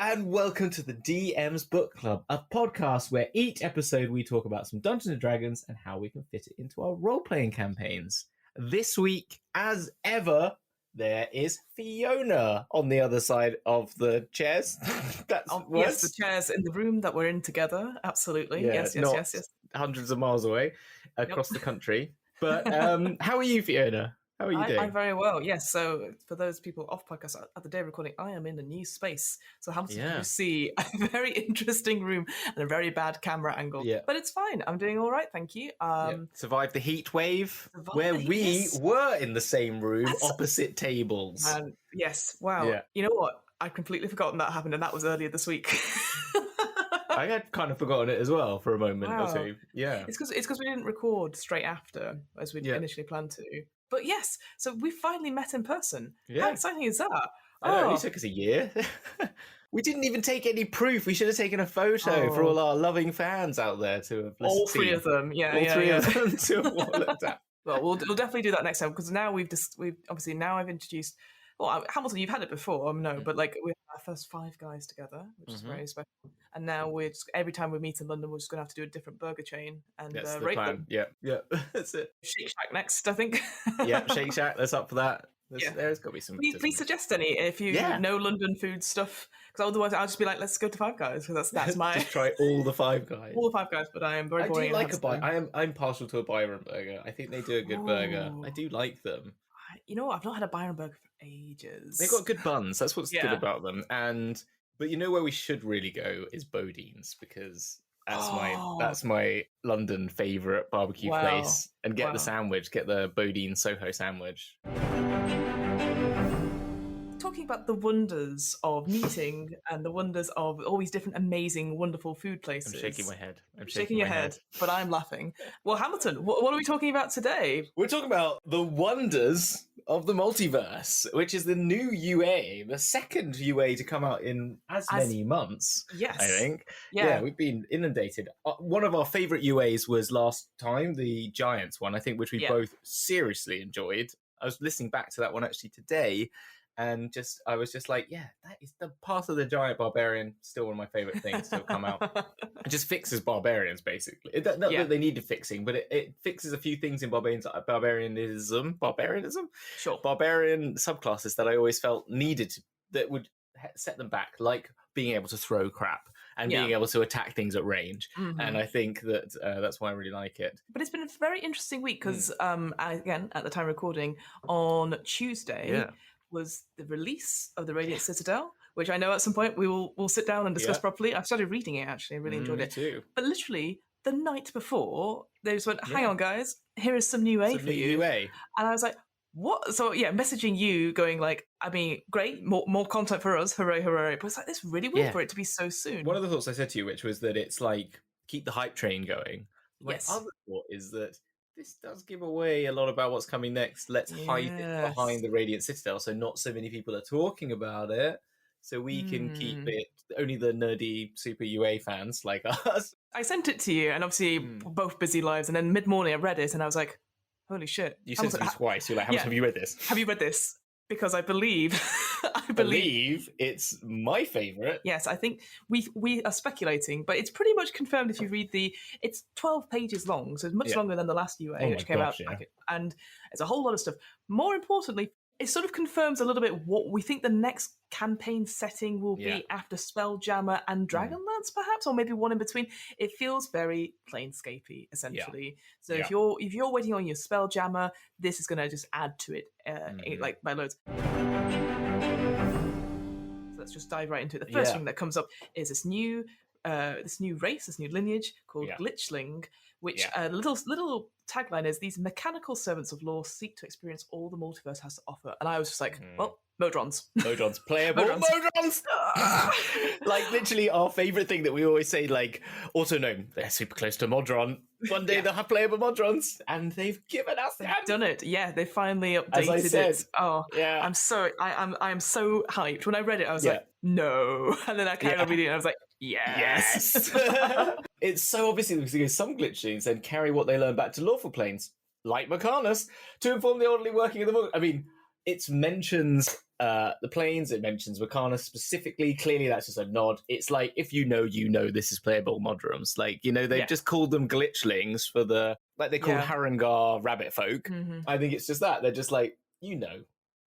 and welcome to the DM's Book Club, a podcast where each episode we talk about some Dungeons & Dragons and how we can fit it into our role-playing campaigns. This week, as ever, there is Fiona on the other side of the chairs. Yes, the chairs in the room that we're in together. Absolutely. Yeah, yes. Hundreds of miles away across the country. But how are you, Fiona? How are you doing? I'm very well, yes. So for those people off podcast, at the day of recording, I am in a new space. So Hamilton, you see a very interesting room and a very bad camera angle. Yeah. But it's fine. I'm doing all right, thank you. Survived the heat wave where we were in the same room, opposite tables. Yes, wow. Yeah. You know what? I'd completely forgotten that happened, and that was earlier this week. I had kind of forgotten it as well for a moment or two. Yeah. It's because we didn't record straight after, as we'd initially planned to. But yes, so we finally met in person. Yeah. How exciting is that? I know, it only took us a year. We didn't even take any proof. We should have taken a photo for all our loving fans out there to have listened all three of them. Yeah, all three of them to have looked at. Well, we'll definitely do that next time, because now we've obviously now I've introduced. Well, Hamilton, you've had it before, but like we had our first 5 guys together, which is very special. And now we're just, every time we meet in London, we're just going to have to do a different burger chain and rate them. Yeah, that's it. Shake Shack next, I think. Yeah, Shake Shack. That's up for that. There's got to be some. Please suggest any if you know London food stuff, because otherwise I'll just be like, let's go to Five Guys, because that's my. Just try all the Five Guys. All the Five Guys, but I am very boring. I do like I'm partial to a Byron burger. I think they do a good burger. I do like them. You know what? I've not had a Byron burger for ages. They've got good buns. That's what's good about them. But you know where we should really go is Bodine's, because that's my London favourite barbecue place. And get the sandwich, get the Bodine Soho sandwich. Talking about the wonders of meeting and the wonders of all these different amazing, wonderful food places. I'm shaking my head. Shaking your head, but I'm laughing. Well, Hamilton, what are we talking about today? We're talking about the wonders of the multiverse, which is the new UA, the second UA to come out in as many months. Yes, I think. Yeah, we've been inundated. One of our favourite UAs was last time, the Giants one, I think, which we both seriously enjoyed. I was listening back to that one actually today. And I was just like, that is the Path of the Giant Barbarian, still one of my favourite things to have come out. It just fixes barbarians, basically. Not that they needed fixing, but it fixes a few things in barbarianism? Sure. Barbarian subclasses that I always felt that would set them back, like being able to throw crap and being able to attack things at range. Mm-hmm. And I think that's why I really like it. But it's been a very interesting week, because, again, at the time of recording, on Tuesday... was the release of the Radiant Citadel, which I know at some point we'll sit down and discuss properly. I've started reading it, actually. I really enjoyed it. Too. But literally, the night before, they just went, hang on, guys, here is some new A for you. And I was like, what? So, messaging you, going like, I mean, great, more content for us, hooray. But it's like, it's really weird for it to be so soon. One of the thoughts I said to you, which was that it's like, keep the hype train going. My other thought is that this does give away a lot about what's coming next. Let's hide it behind the Radiant Citadel, so not so many people are talking about it, so we can keep it only the nerdy super UA fans like us. I sent it to you, and obviously both busy lives, and then mid-morning I read it, and I was like, holy shit. You sent it to me twice. You're like, have you read this? Have you read this? Because I believe it's my favourite. Yes, I think we are speculating, but it's pretty much confirmed if you read it's 12 pages long, so it's much longer than the last UA, which came out. And it's a whole lot of stuff. More importantly, it sort of confirms a little bit what we think the next campaign setting will be after Spelljammer and Dragonlance, perhaps, or maybe one in between. It feels very Planescapey, essentially. So if you're waiting on your Spelljammer, this is going to just add to it, like by loads. So let's just dive right into it. The first thing that comes up is this new race, this new lineage called Glitchling, which little tagline is, these mechanical servants of law seek to experience all the multiverse has to offer. And I was just like, well, Modrons. Playable Modrons! Like, literally our favourite thing that we always say, like, Autognome, they're super close to Modron. One day they'll have playable Modrons, and they've given us that. They've done it. Yeah, they finally updated it. Oh, yeah. I'm so hyped. When I read it, I was like, no. And then I carried on reading it, and I was like, yes. It's so obviously because some glitchlings then carry what they learn back to lawful planes, like Mechanis, to inform the orderly working of the. I mean, it mentions the planes, it mentions Wakana specifically. Clearly, that's just a nod. It's like, if you know this is playable Modrons. Like, they've just called them Glitchlings for like they called Harangar rabbit folk. Mm-hmm. I think it's just that. They're just like,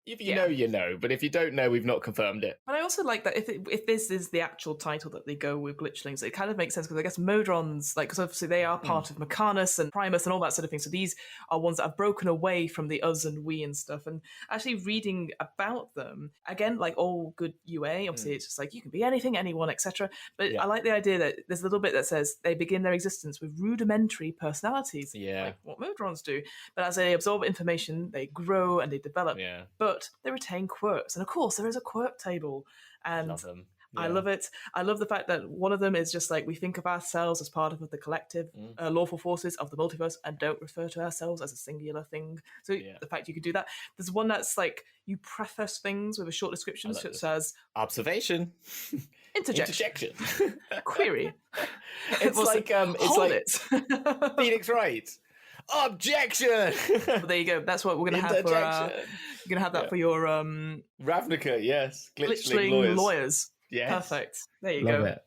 If you know, you know. But if you don't know, we've not confirmed it. But I also like that if this is the actual title that they go with, Glitchlings, it kind of makes sense because I guess Modrons, because obviously they are part of Mechanis and Primus and all that sort of thing. So these are ones that have broken away from the us and we and stuff. And actually reading about them, again, like all good UA, obviously it's just like you can be anything, anyone, etc. But I like the idea that there's a little bit that says they begin their existence with rudimentary personalities, like what Modrons do. But as they absorb information, they grow and they develop. Yeah. But they retain quirks. And of course, there is a quirk table. And Love them. Yeah. I love it. I love the fact that one of them is just like we think of ourselves as part of the collective lawful forces of the multiverse and don't refer to ourselves as a singular thing. So the fact you could do that. There's one that's like you preface things with a short description such as observation, interjection, query. It's like hold it. Phoenix Wright. Objection. Well, there you go. That's what we're going to have for you're going to have that for your Ravnica, yes. Glitchling lawyers. Yes. Perfect. There you Love go. It.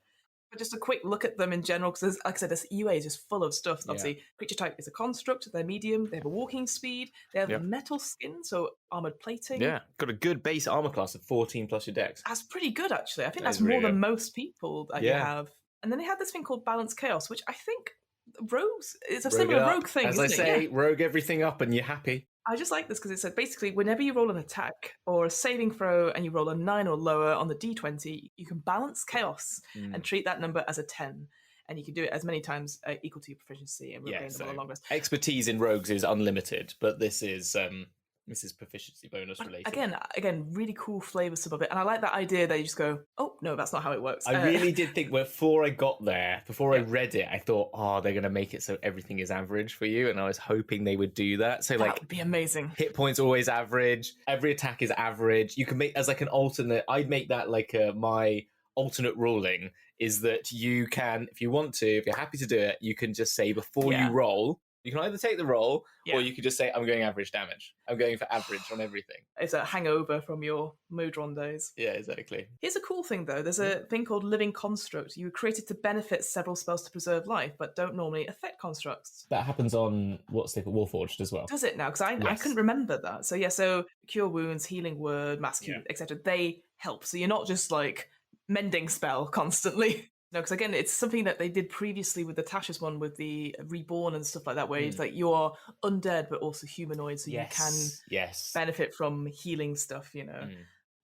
But just a quick look at them in general, because like I said, this UA is just full of stuff. Obviously, creature type is a construct, they're medium, they have a walking speed, they have metal skin, so armored plating. Yeah, got a good base armor class of 14 plus your dex. That's pretty good, actually. I think that's more than most people that you have. And then they have this thing called Balance Chaos, which I think rogues, it's a similar rogue thing, as I say, rogue everything up and you're happy. I just like this because it said basically whenever you roll an attack or a saving throw and you roll a 9 or lower on the d20, you can balance chaos and treat that number as a 10. And you can do it as many times equal to your proficiency and regain them on the long rest. Expertise in rogues is unlimited, but this is proficiency bonus related. Again, really cool flavours above it. And I like that idea that you just go, oh, no, that's not how it works. I really did think before I got there, before I read it, I thought, they're going to make it so everything is average for you. And I was hoping they would do that. So that would be amazing. Hit points always average. Every attack is average. You can make as like an alternate. I'd make that like my alternate ruling is that you can, if you want to, if you're happy to do it, you can just say before you roll, you can either take the roll or you could just say, I'm going average damage. I'm going for average on everything. It's a hangover from your Modron days. Yeah, exactly. Here's a cool thing, though. There's a thing called Living Construct. You were created to benefit several spells to preserve life, but don't normally affect constructs. That happens on what's they called Warforged as well. Does it now? Because I couldn't remember that. So Cure Wounds, Healing Word, Mass Cure, etc. They help. So you're not just like mending spell constantly. No, because again, it's something that they did previously with the Tasha's one with the Reborn and stuff like that, where it's like you're undead but also humanoid, so you can benefit from healing stuff,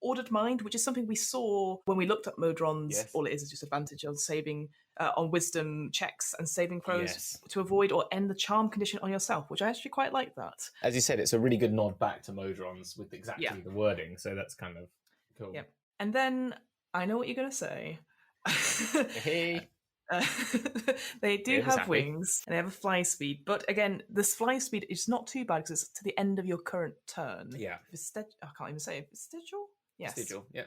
Ordered Mind, which is something we saw when we looked at Modrons. All it is just advantage on saving, on wisdom checks and saving throws to avoid or end the charm condition on yourself, which I actually quite like that. As you said, it's a really good nod back to Modrons with exactly the wording, so that's kind of cool. Yeah. And then, I know what you're going to say. Hey. They do have wings and they have a fly speed, but again, this fly speed is not too bad because it's to the end of your current turn. Yeah. I can't even say it. Vestigial? Yes.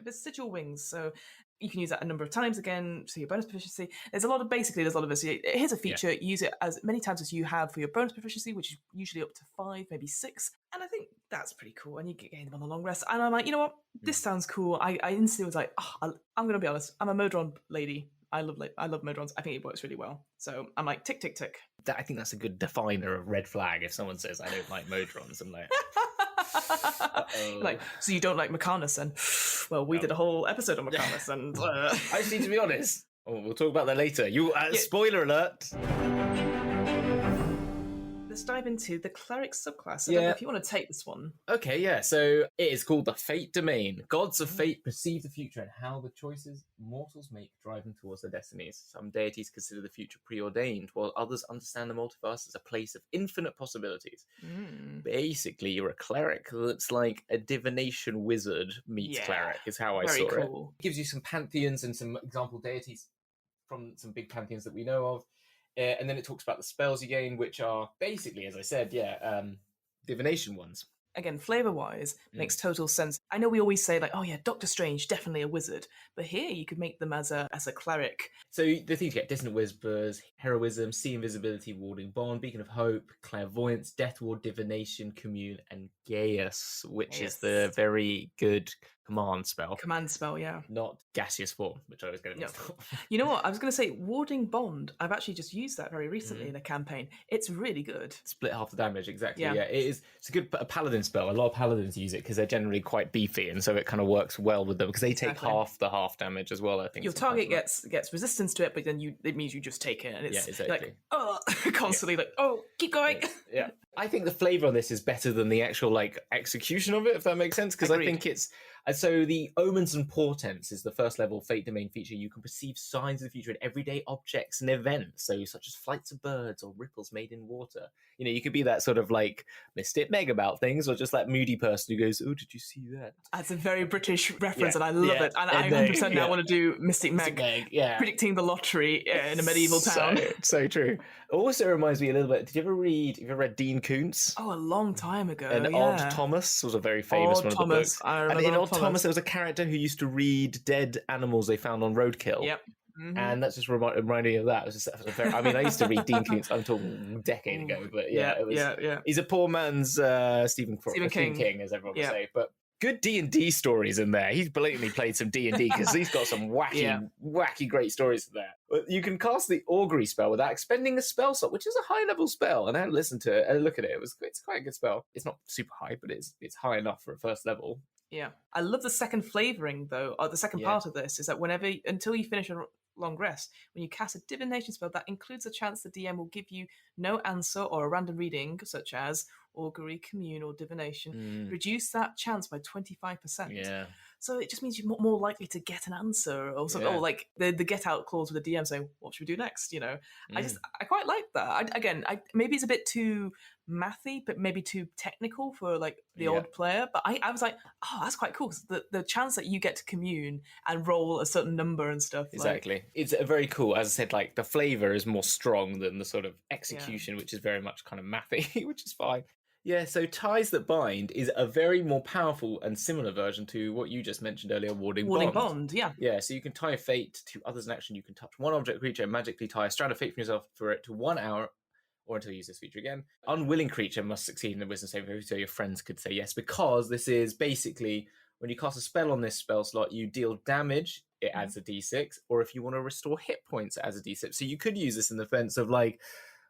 Vestigial wings. So you can use that a number of times again, so your bonus proficiency. There's a lot of this. Here's a feature, use it as many times as you have for your bonus proficiency, which is usually up to 5, maybe 6. And I think that's pretty cool. And you can gain them on the long rest. And I'm like, you know what? This sounds cool. I instantly was like, I'm going to be honest. I'm a Modron lady. I love Modrons. I think it works really well. So I'm like, tick, tick, tick. I think that's a good definer of red flag. If someone says, I don't like Modrons, I'm like... Like, so you don't like Mechanis then? Well, we did a whole episode on Mechanis and... Actually, to be honest, we'll talk about that later. Spoiler alert! Let's dive into the Cleric Subclass. I don't know if you want to take this one. Okay, yeah. So it is called the Fate Domain. Gods of fate perceive the future and how the choices mortals make drive them towards their destinies. Some deities consider the future preordained, while others understand the multiverse as a place of infinite possibilities. Basically, you're a cleric that's like a divination wizard meets cleric, is how I saw it. It gives you some pantheons and some example deities from some big pantheons that we know of. And then it talks about the spells you gain, which are basically, as I said, divination ones. again, flavor-wise, makes total sense. I know we always say, like, oh yeah, Doctor Strange, definitely a wizard. But here you could make them as a cleric. So the things you get: Dissonant Whispers, Heroism, See Invisibility, Warding Bond, Beacon of Hope, Clairvoyance, Death Ward, Divination, Commune, and Gaius, which is the very good command spell. Command spell, yeah. Not gaseous form, which I was going to mix up. You know what? I was going to say Warding Bond. I've actually just used that very recently in a campaign. It's really good. Split half the damage, exactly. Yeah, it is. It's a good paladin spell. A lot of paladins use it because they're generally quite beefy, and so it kind of works well with them because they take half the half damage as well. I think your target gets resistance to it, but then it means you just take it, and it's exactly. Like constantly like keep going. Yeah. I think the flavor on this is better than the actual like execution of it, if that makes sense, because I think it's. So the Omens and Portents is the first level Fate Domain feature. You can perceive signs of the future in everyday objects and events, so such as flights of birds or ripples made in water. You know, you could be that sort of like Mystic Meg about things, or just that moody person who goes, "Oh, did you see that?" That's a very British reference, and I love it. And I 100% now want to do Mystic Meg, predicting the lottery in a medieval town. So true. It also reminds me a little bit. Have you ever read Dean Koontz? Oh, a long time ago. And Odd Thomas was a very famous one of the books. I remember and in Odd Thomas, there was a character who used to read dead animals they found on roadkill. Yep. Mm-hmm. And that's just reminded me of that. It was just, I mean, I used to read Dean Koontz. I'm talking a decade ago, but he's a poor man's Stephen King, as everyone would say. But good D&D stories in there. He's blatantly played some D&D because he's got some wacky, great stories in there. You can cast the Augury spell without expending a spell slot, which is a high-level spell. And I had to listen to it and look at it. It's quite a good spell. It's not super high, but it's high enough for a first level. Yeah. I love the second flavoring, though, or the second part of this, is that until you finish a long rest, when you cast a divination spell, that includes a chance the DM will give you no answer or a random reading, such as Augury, Commune, or Divination. Reduce that chance by 25%. Yeah. So it just means you're more likely to get an answer, or something, or like the get out clause with the DM saying, "What should we do next?" You know, I quite like that. Maybe it's a bit too mathy, but maybe too technical for like the old player. But I was like, oh, that's quite cool. The chance that you get to commune and roll a certain number and stuff. Exactly, it's a very cool. As I said, like the flavor is more strong than the sort of execution, which is very much kind of mathy, which is fine. Yeah, so Ties That Bind is a very more powerful and similar version to what you just mentioned earlier, Warding Bond. Yeah. Yeah, so you can tie a fate to others in action. You can touch one object or creature and magically tie a strand of fate from yourself for it to 1 hour or until you use this feature again. Unwilling creature must succeed in a wisdom saving throw, so your friends could say yes, because this is basically when you cast a spell on this spell slot, you deal damage, it adds a d6, or if you want to restore hit points, it adds a d6. So you could use this in the sense of like,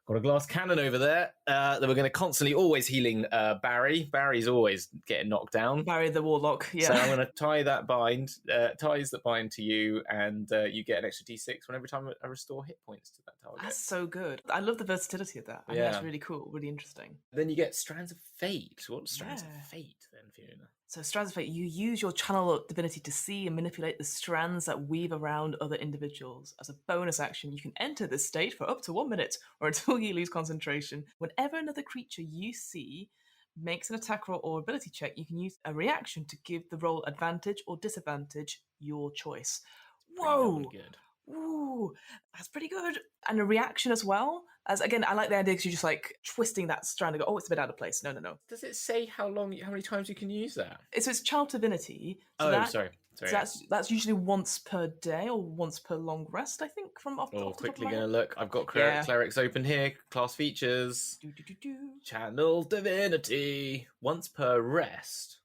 got a glass cannon over there that we're going to constantly always healing Barry. Barry's always getting knocked down. Barry the Warlock, yeah. So I'm going to tie that ties that bind to you, and you get an extra d6 every time I restore hit points to that target. That's so good. I love the versatility of that. I think that's really cool, really interesting. Then you get Strands of Fate. What's Strands of Fate then, Fiona? So Strands of Fate, you use your channel divinity to see and manipulate the strands that weave around other individuals. As a bonus action, you can enter this state for up to 1 minute or until you lose concentration. Whenever another creature you see makes an attack roll or ability check, you can use a reaction to give the roll advantage or disadvantage, your choice. Whoa! Good. Ooh, that's pretty good. And a reaction as well. As again, I like the idea because you're just like twisting that strand and go, oh, it's a bit out of place. No. Does it say how many times you can use that? So it's child divinity. So sorry. So that's usually once per day or once per long rest, I think, from off the top of my head. Quickly going to look. I've got clerics open here. Class features. Channel divinity. Once per rest.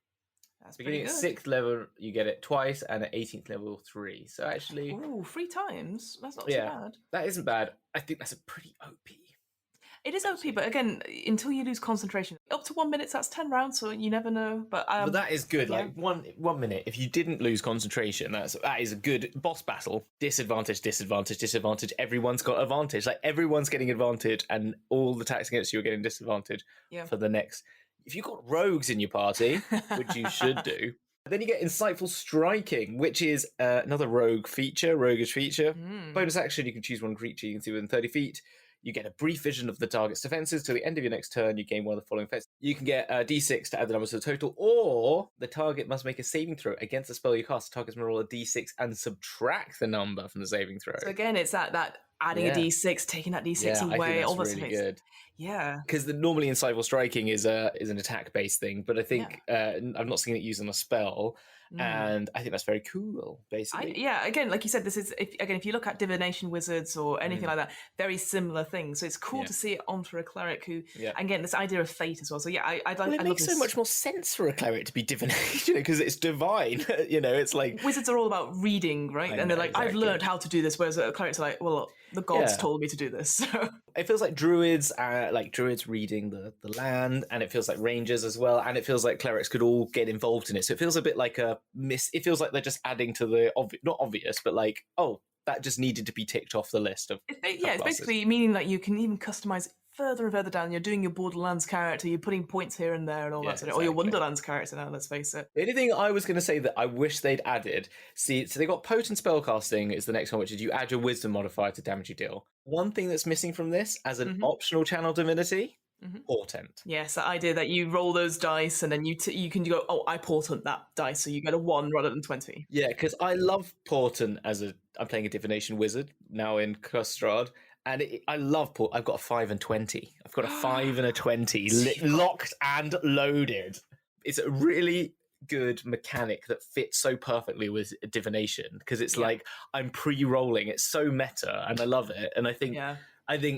That's beginning at 6th level, you get it twice, and at 18th level 3. So actually, 3 times. That's not too bad. That isn't bad. I think that's a pretty OP. It is OP, but again, until you lose concentration, up to 1 minute, that's 10 rounds, so you never know. But that is good. Like 1 minute, if you didn't lose concentration, that is a good boss battle. Disadvantage. Everyone's got advantage. Like everyone's getting advantage, and all the attacks against you are getting disadvantage for the next. If you've got rogues in your party, which you should do, then you get Insightful Striking, which is another roguish feature. Bonus action, you can choose one creature you can see within 30 feet. You get a brief vision of the target's defenses. Till the end of your next turn, you gain one of the following effects. You can get a d6 to add the numbers to the total, or the target must make a saving throw against the spell you cast. The target must roll a d6 and subtract the number from the saving throw. So again, it's that adding a d6, taking that d6 away, all this really good. Yeah, because normally Insightful Striking is an attack based thing, but I think I've not seen it used on a spell, and I think that's very cool. Basically, again, like you said, this is if you look at divination wizards or anything like that, very similar things. So it's cool to see it on for a cleric who, again, this idea of fate as well. So it makes so much more sense for a cleric to be divination because it's divine. It's like wizards are all about reading, right? And they're like, I've learned how to do this, whereas clerics are like, well, the gods told me to do this. So it feels like druids reading the land, and it feels like rangers as well, and it feels like clerics could all get involved in it. So it feels a bit like it feels like they're just adding to the not obvious, but like, that just needed to be ticked off the list of it's basically meaning that you can even customize further and further down. You're doing your Borderlands character, you're putting points here and there and all that sort of, or your Wonderlands character now, let's face it. The only thing I was going to say that I wish they'd added, so they got potent spellcasting is the next one, which is you add your wisdom modifier to damage you deal. One thing that's missing from this as an optional channel divinity, portent. Yes, the idea that you roll those dice and then you can go, I portent that dice, so you get a 1 rather than 20. Yeah, because I love portent I'm playing a divination wizard now in Custrad, and I love port. I've got a 5 and 20. I've got a 5 and a 20 locked and loaded. It's a really good mechanic that fits so perfectly with divination because it's like I'm pre-rolling. It's so meta, and I love it. And I think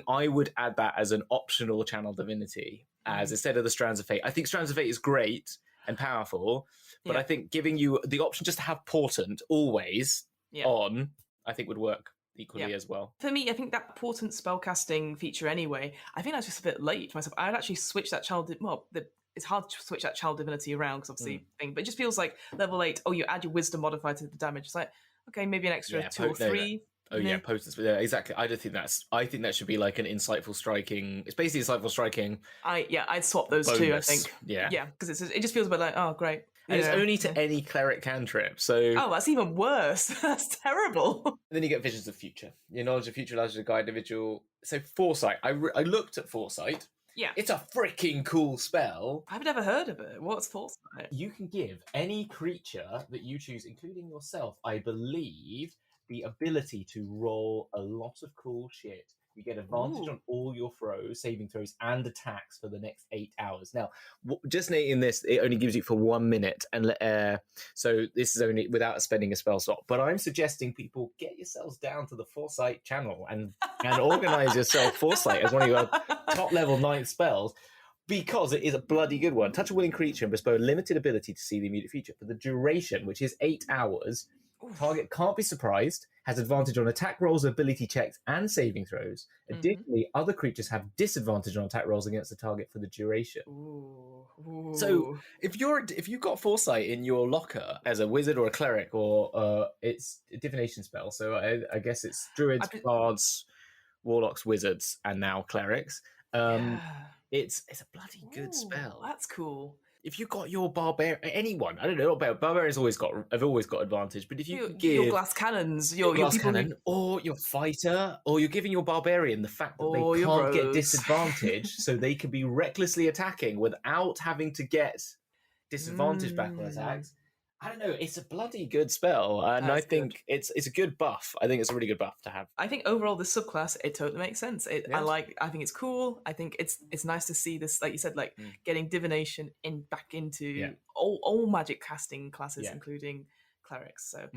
I would add that as an optional channel divinity as instead of the Strands of Fate. I think Strands of Fate is great and powerful, but I think giving you the option just to have portent always on, I think would work equally as well. For me, I think that portent spellcasting feature anyway, I think that's just a bit late for myself. I'd actually switch that it's hard to switch that child divinity around because obviously but it just feels like level 8, you add your wisdom modifier to the damage. It's like, okay, maybe an extra 2 or 3. Potence. Yeah, exactly. I think that should be like an insightful striking. It's basically insightful striking. I'd swap those bonus. 2, I think. Yeah, because it just feels a bit like, oh, great. And it's only to any cleric cantrip, so... Oh, that's even worse. That's terrible. And then you get Visions of Future. Your knowledge of future allows you to guide individual... So Foresight. I looked at Foresight. Yeah. It's a freaking cool spell. I've never heard of it. What's Foresight? You can give any creature that you choose, including yourself, I believe, the ability to roll a lot of cool shit. You get advantage on all your saving throws and attacks for the next 8 hours. Now, just noting this, it only gives you for 1 minute, and so this is only without spending a spell slot. But I'm suggesting people get yourselves down to the Foresight channel and organize yourself Foresight as one of your top level 9th spells, because it is a bloody good one. Touch a willing creature and bestow a limited ability to see the immediate future for the duration, which is 8 hours. Target can't be surprised, has advantage on attack rolls, ability checks, and saving throws. Additionally, other creatures have disadvantage on attack rolls against the target for the duration. So if you've got Foresight in your locker as a wizard or a cleric, or it's a divination spell, so I guess it's druids, bards, warlocks, wizards, and now clerics. It's a bloody good spell. That's cool. If you got your barbarian, anyone, I don't know, barbarians have always got advantage. But if you give your glass cannons, your glass cannon, or your fighter, or you're giving your barbarian the fact that they can't get disadvantage, so they can be recklessly attacking without having to get disadvantage back on attacks. I don't know. It's a bloody good spell, and I think it's a good buff. I think it's a really good buff to have. I think overall, the subclass, it totally makes sense. I think it's cool. I think it's nice to see this, like you said, getting divination back into all magic casting classes, including clerics. So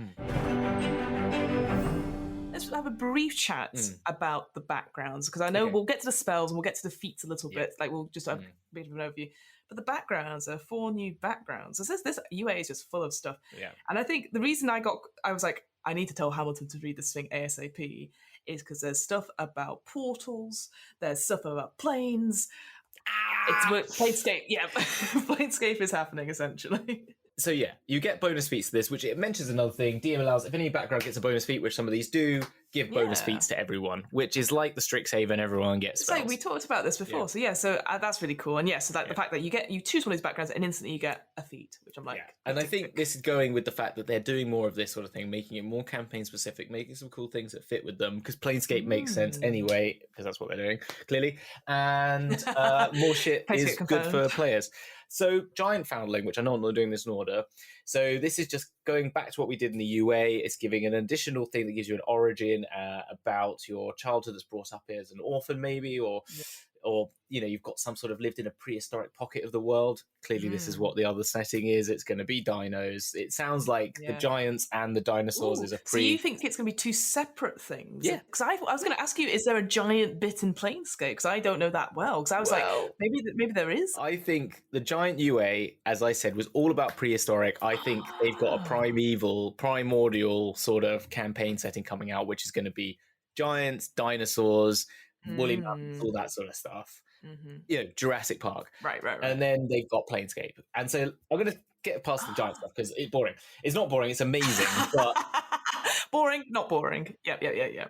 let's have a brief chat about the backgrounds, because I know we'll get to the spells and we'll get to the feats a little bit. Like we'll just have a bit of an overview. But the backgrounds are 4 new backgrounds. So this UA is just full of stuff. Yeah. And I think the reason I was like, I need to tell Hamilton to read this thing ASAP is because there's stuff about portals, there's stuff about planes. It's Planescape. Yeah, Planescape is happening essentially. So you get bonus feats to this, which it mentions another thing. DM allows, if any background gets a bonus feat, which some of these do, give bonus feats to everyone, which is like the Strixhaven, everyone gets spells. So we talked about this before, so that's really cool. And so the fact that you choose one of these backgrounds and instantly you get a feat, which I'm like... Yeah. And I think this is going with the fact that they're doing more of this sort of thing, making it more campaign specific, making some cool things that fit with them, because Planescape makes sense anyway, because that's what they're doing, clearly. And more shit is good for players. So Giant Foundling, which I know I'm not doing this in order. So this is just going back to what we did in the UA. It's giving an additional thing that gives you an origin about your childhood that's brought up as an orphan, maybe, or you've got some sort of lived in a prehistoric pocket of the world. Clearly, this is what the other setting is. It's going to be dinos. It sounds like the giants and the dinosaurs is a So you think it's going to be two separate things? Yeah. Because I was going to ask you, is there a giant bit in Planescape? Because I don't know that well. Because I was like, maybe there is. I think the Giant UA, as I said, was all about prehistoric. I think they've got a primordial sort of campaign setting coming out, which is going to be giants, dinosaurs, woolly mammoths, all that sort of stuff. Jurassic Park. Right. And then they've got Planescape. And so I'm going to get past the giant stuff because it's boring. It's not boring, it's amazing, but... boring, not boring. Yeah.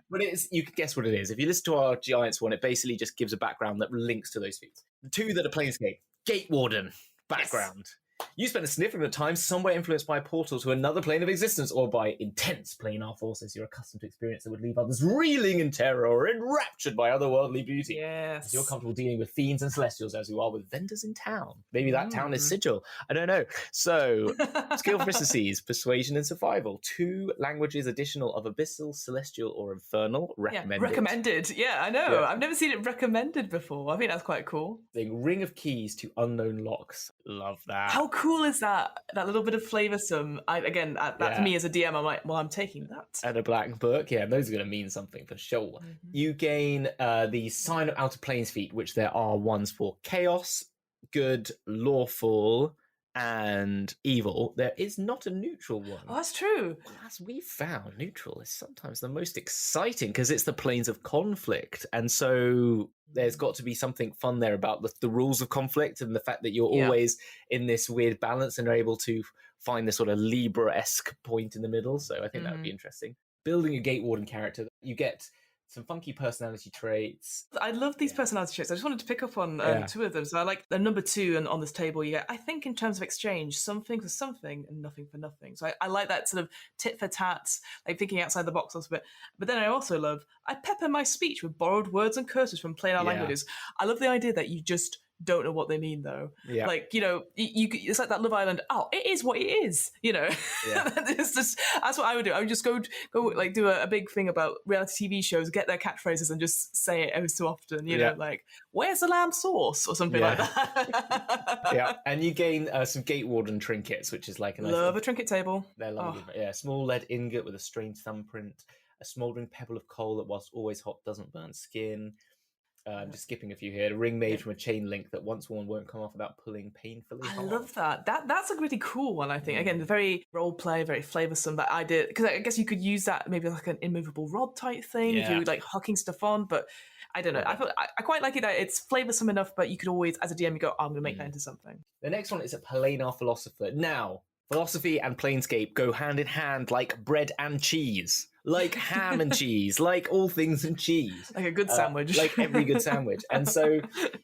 But you can guess what it is. If you listen to our Giants one, it basically just gives a background that links to those feats. The two that are Planescape. Gate Warden background. Yes. You spend a significant time somewhere influenced by a portal to another plane of existence or by intense planar forces you're accustomed to experience that would leave others reeling in terror or enraptured by otherworldly beauty. Yes. As you're comfortable dealing with fiends and celestials as you are with vendors in town. Maybe that town is Sigil. I don't know. So, skill proficiencies, persuasion and survival. 2 languages additional of abyssal, celestial, or infernal. Recommended. Yeah, recommended. Yeah, I know. Yeah. I've never seen it recommended before. I think that's quite cool. Ring of keys to unknown locks. Love that. How cool is that? That little bit of flavoursome. For me as a DM, I'm like, well, I'm taking that. And a black book. Yeah, those are going to mean something for sure. You gain the Sign of Outer Planes feat, which there are ones for chaos, good, lawful, and evil. There is not a neutral one. Oh, that's true. Well, as we found, neutral is sometimes the most exciting because it's the planes of conflict. And so there's got to be something fun there about the rules of conflict and the fact that you're always in this weird balance and are able to find this sort of Libra-esque point in the middle. So I think that would be interesting. Building a Gate Warden character, you get some funky personality traits. I love these personality traits. I just wanted to pick up on 2 of them. So I like the number 2, and on this table you get, I think in terms of exchange, something for something and nothing for nothing. So I like that sort of tit for tat, like thinking outside the box a little bit. But then I also love, I pepper my speech with borrowed words and curses from Planar languages. I love the idea that you just don't know what they mean though. Yeah. Like, it's like that Love Island, it is what it is, it's just, that's what I would do. I would just go like do a big thing about reality TV shows, get their catchphrases and just say it every so often, you know, like, where's the lamb sauce or something like that. And you gain some Gate Warden trinkets, which is like a nice a trinket table. They're lovely. Small lead ingot with a strange thumbprint, a smouldering pebble of coal that whilst always hot doesn't burn skin. Just skipping a few here. A ring made from a chain link that once worn won't come off without pulling painfully hard. I love that. That's a really cool one, I think. Again, very role play, very flavoursome. That idea, because I guess you could use that maybe like an immovable rod type thing if you like hooking stuff on. But I don't know. I quite like it that it's flavoursome enough, but you could always, as a DM, you go, I'm going to make that into something. The next one is a Planar Philosopher. Now, philosophy and Planescape go hand in hand like bread and cheese. Like ham and cheese, like all things and cheese. Like a good sandwich. Like every good sandwich. And so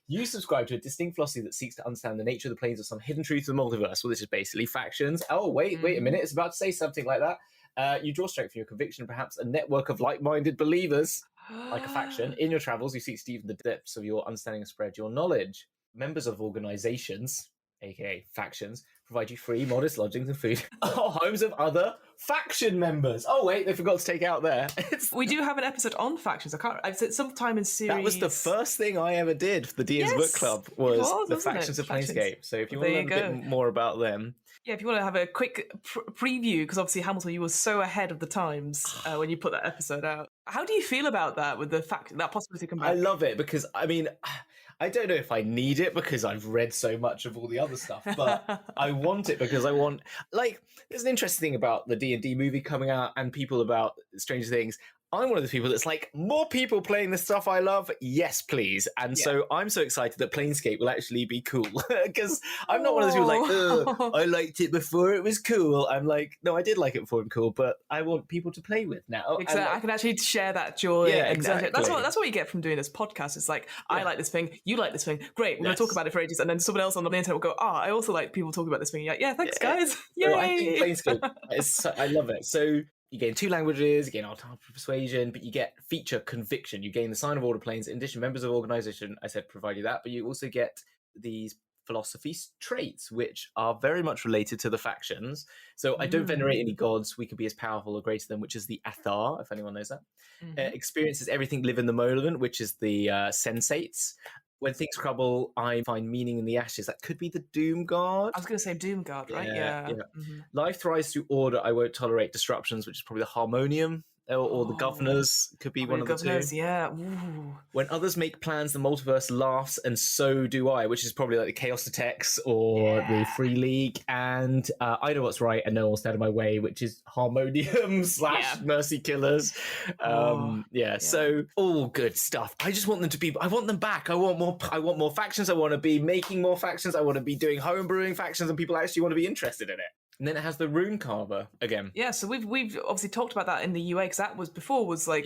you subscribe to a distinct philosophy that seeks to understand the nature of the planes of some hidden truth of the multiverse. Well, this is basically factions. Oh, wait a minute. It's about to say something like that. You draw strength from your conviction and perhaps a network of like-minded believers, like a faction. In your travels, you seek to deepen the depths of your understanding and spread your knowledge. Members of organizations, aka factions, provide you free, modest lodgings and food or homes of other faction members. Oh wait, they forgot to take out there. We do have an episode on factions. I've said sometime in series. That was the first thing I ever did for the DM's Book Club was the factions of Planescape. So if you want to learn a bit more about them. Yeah, if you want to have a quick preview, because obviously Hamilton, you were so ahead of the times when you put that episode out. How do you feel about that with the fact that possibility come back? I love it because, I mean, I don't know if I need it because I've read so much of all the other stuff, but I want it because I want, like, there's an interesting thing about the D&D movie coming out and people about Stranger Things. I'm one of those people that's like, more people playing the stuff I love, yes, please. And so I'm so excited that Planescape will actually be cool because I'm not one of those people like, I liked it before it was cool. I'm like, no, I did like it before it was cool, but I want people to play with now. Exactly. Like, I can actually share that joy. Yeah, exactly. That's what you get from doing this podcast. It's like, I like this thing, you like this thing, great, we're going to talk about it for ages. And then someone else on the internet will go, I also like people talking about this thing. You're like, yeah, thanks, guys. Yay! No, I think Planescape, I love it. So you gain 2 languages, you gain Artillery Persuasion, but you get feature Conviction. You gain the Sign of Order Planes. In addition, members of organization, I said, provide you that, but you also get these philosophy traits, which are very much related to the factions. So I don't venerate any gods. We could be as powerful or greater than, which is the Athar, if anyone knows that. Experiences everything live in the moment, which is the sensates. When things crumble, I find meaning in the ashes. That could be the Doom Guard. I was going to say Doom Guard, right? Yeah. Life thrives through order. I won't tolerate disruptions, which is probably the Harmonium. Or the Governors could be one of the two. Yeah. Ooh. When others make plans, the multiverse laughs, and so do I, which is probably like the Chaos Detects or the Free League. And I know what's right, and no one's out of my way, which is Harmonium / Mercy Killers. So all good stuff. I just want them to be. I want them back. I want more factions. I want to be making more factions. I want to be doing homebrewing factions, and people actually want to be interested in it. And then it has the Rune Carver again. Yeah, so we've obviously talked about that in the UA, because that was before was like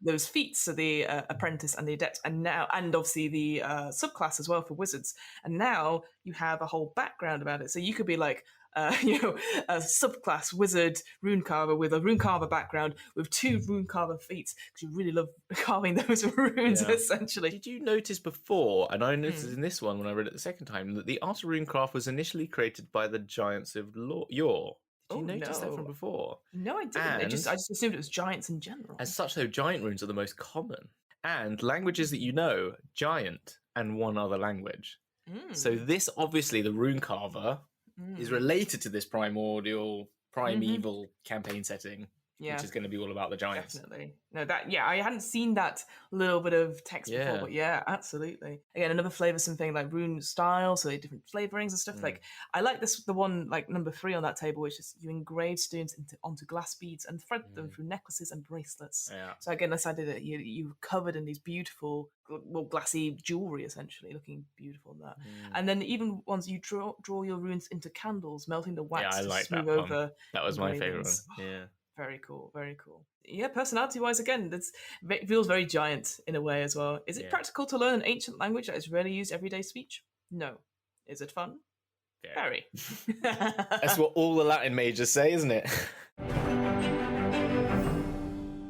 those feats, so the apprentice and the adept, and obviously the subclass as well for wizards. And now you have a whole background about it. So you could be like a subclass wizard Rune Carver with a Rune Carver background with 2 Rune Carver feats, because you really love carving those runes, essentially. Did you notice before, and I noticed in this one when I read it the second time, that the art of Runecraft was initially created by the Giants of Yore? Did you notice that from before? No, I didn't. I just assumed it was giants in general. As such, though, giant runes are the most common. And languages that you know, giant and one other language. So this, obviously, the Rune Carver is related to this primordial, primeval campaign setting, which is going to be all about the giants. Definitely. No, I hadn't seen that little bit of text before, but absolutely. Again, another flavoursome thing, like rune style, so different flavourings and stuff. Like, I like the one, like number 3 on that table, which is you engrave stones onto glass beads and thread them through necklaces and bracelets. So again, this idea that you covered in these beautiful, glassy jewellery, essentially, looking beautiful in that. And then even once you draw your runes into candles, melting the wax to smooth over. That was my favourite one. Yeah. Very cool, very cool. Yeah, personality-wise, again, it feels very giant in a way as well. Is it practical to learn an ancient language that is rarely used everyday speech? No. Is it fun? Very. That's what all the Latin majors say, isn't it?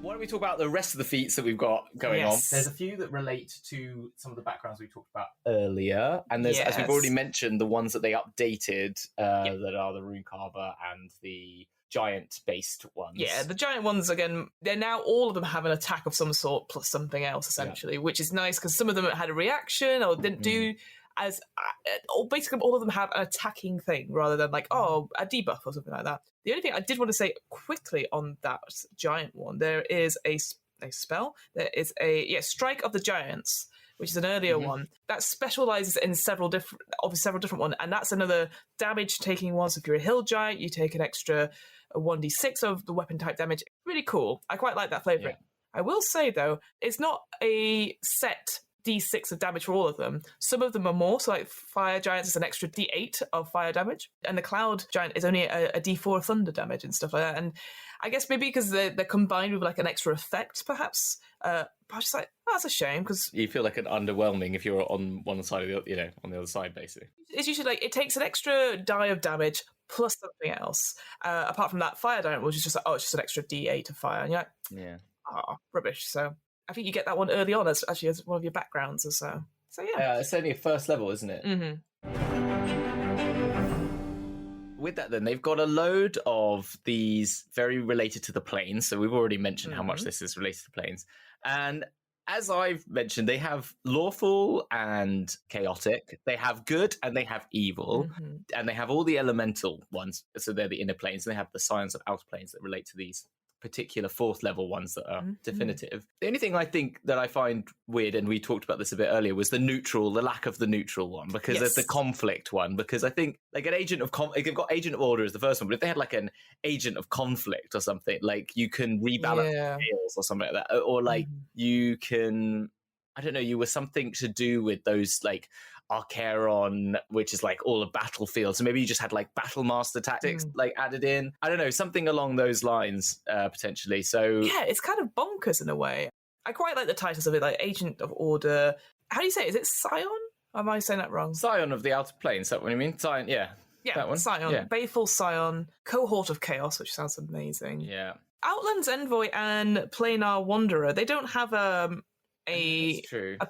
Why don't we talk about the rest of the feats that we've got going on? There's a few that relate to some of the backgrounds we talked about earlier, and there's, as we've already mentioned, the ones that they updated that are the Rune Carver and the giant-based ones. Yeah, the giant ones, again, they're now all of them have an attack of some sort plus something else, essentially, which is nice, because some of them had a reaction or didn't do as... or basically, all of them have an attacking thing, rather than like, a debuff or something like that. The only thing I did want to say quickly on that giant one, there is a spell. There is a Strike of the Giants, which is an earlier one that specializes in several different ones, and that's another damage taking one. So if you're a hill giant, you take an extra 1d6 of the weapon type damage. Really cool. I quite like that flavouring. I will say though, it's not a set d6 of damage for all of them. Some of them are more, so like fire giants is an extra d8 of fire damage, and the cloud giant is only a d4 of thunder damage and stuff like that. And I guess maybe because they're combined with like an extra effect, perhaps. But I was just like, that's a shame, because you feel like an underwhelming if you're on one side of the, on the other side, basically. It's usually like it takes an extra die of damage plus something else. Apart from that, fire giant was just like, it's just an extra d8 of fire, and you're like, rubbish. So I think you get that one early on as one of your backgrounds, or so. So yeah, it's only a first level, isn't it? With that, then, they've got a load of these very related to the planes. So we've already mentioned how much this is related to planes. And as I've mentioned, they have lawful and chaotic. They have good and they have evil. And they have all the elemental ones. So they're the inner planes. And they have the science of outer planes that relate to these particular 4th level ones that are definitive. The only thing I think that I find weird, and we talked about this a bit earlier, was the lack of the neutral one, because there's the conflict one. Because I think like an agent of they've got agent of order as the first one, but if they had like an agent of conflict or something, like you can rebalance scales or something like that, or like you can, I don't know, you were something to do with those like Archeron, which is like all a battlefield. So maybe you just had like battle master tactics like added in. I don't know, something along those lines potentially. So yeah, it's kind of bonkers in a way. I quite like the titles of it, like Agent of Order. How do you say it? Is it Scion? Or am I saying that wrong? Scion of the Outer Planes. Is that what you mean? Scion, yeah, that one. Scion, Baleful Scion, Cohort of Chaos, which sounds amazing. Yeah. Outlands Envoy and Planar Wanderer. They don't have a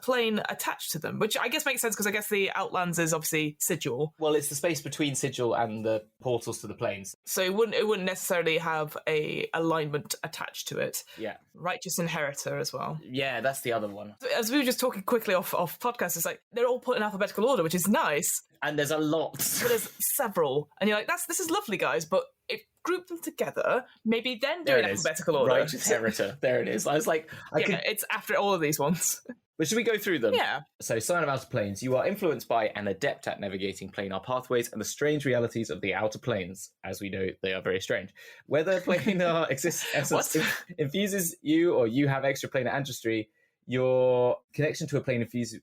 plane attached to them, which I guess makes sense because I guess the Outlands is obviously sigil. Well, it's the space between sigil and the portals to the planes. So it wouldn't necessarily have a alignment attached to it. Yeah. Righteous Inheritor as well. Yeah, that's the other one. As we were just talking quickly off podcast, it's like they're all put in alphabetical order, which is nice. And there's a lot. But there's several. And you're like, this is lovely, guys, but if group them together, maybe then do an alphabetical order. Righteous Inheritor. There it is. I was like, it's after all of these ones. But should we go through them? Yeah. So, Sign of Outer Planes. You are influenced by and adept at navigating planar pathways and the strange realities of the outer planes. As we know, they are very strange. Whether planar essence infuses you or you have extra planar ancestry, your connection to a plane infuses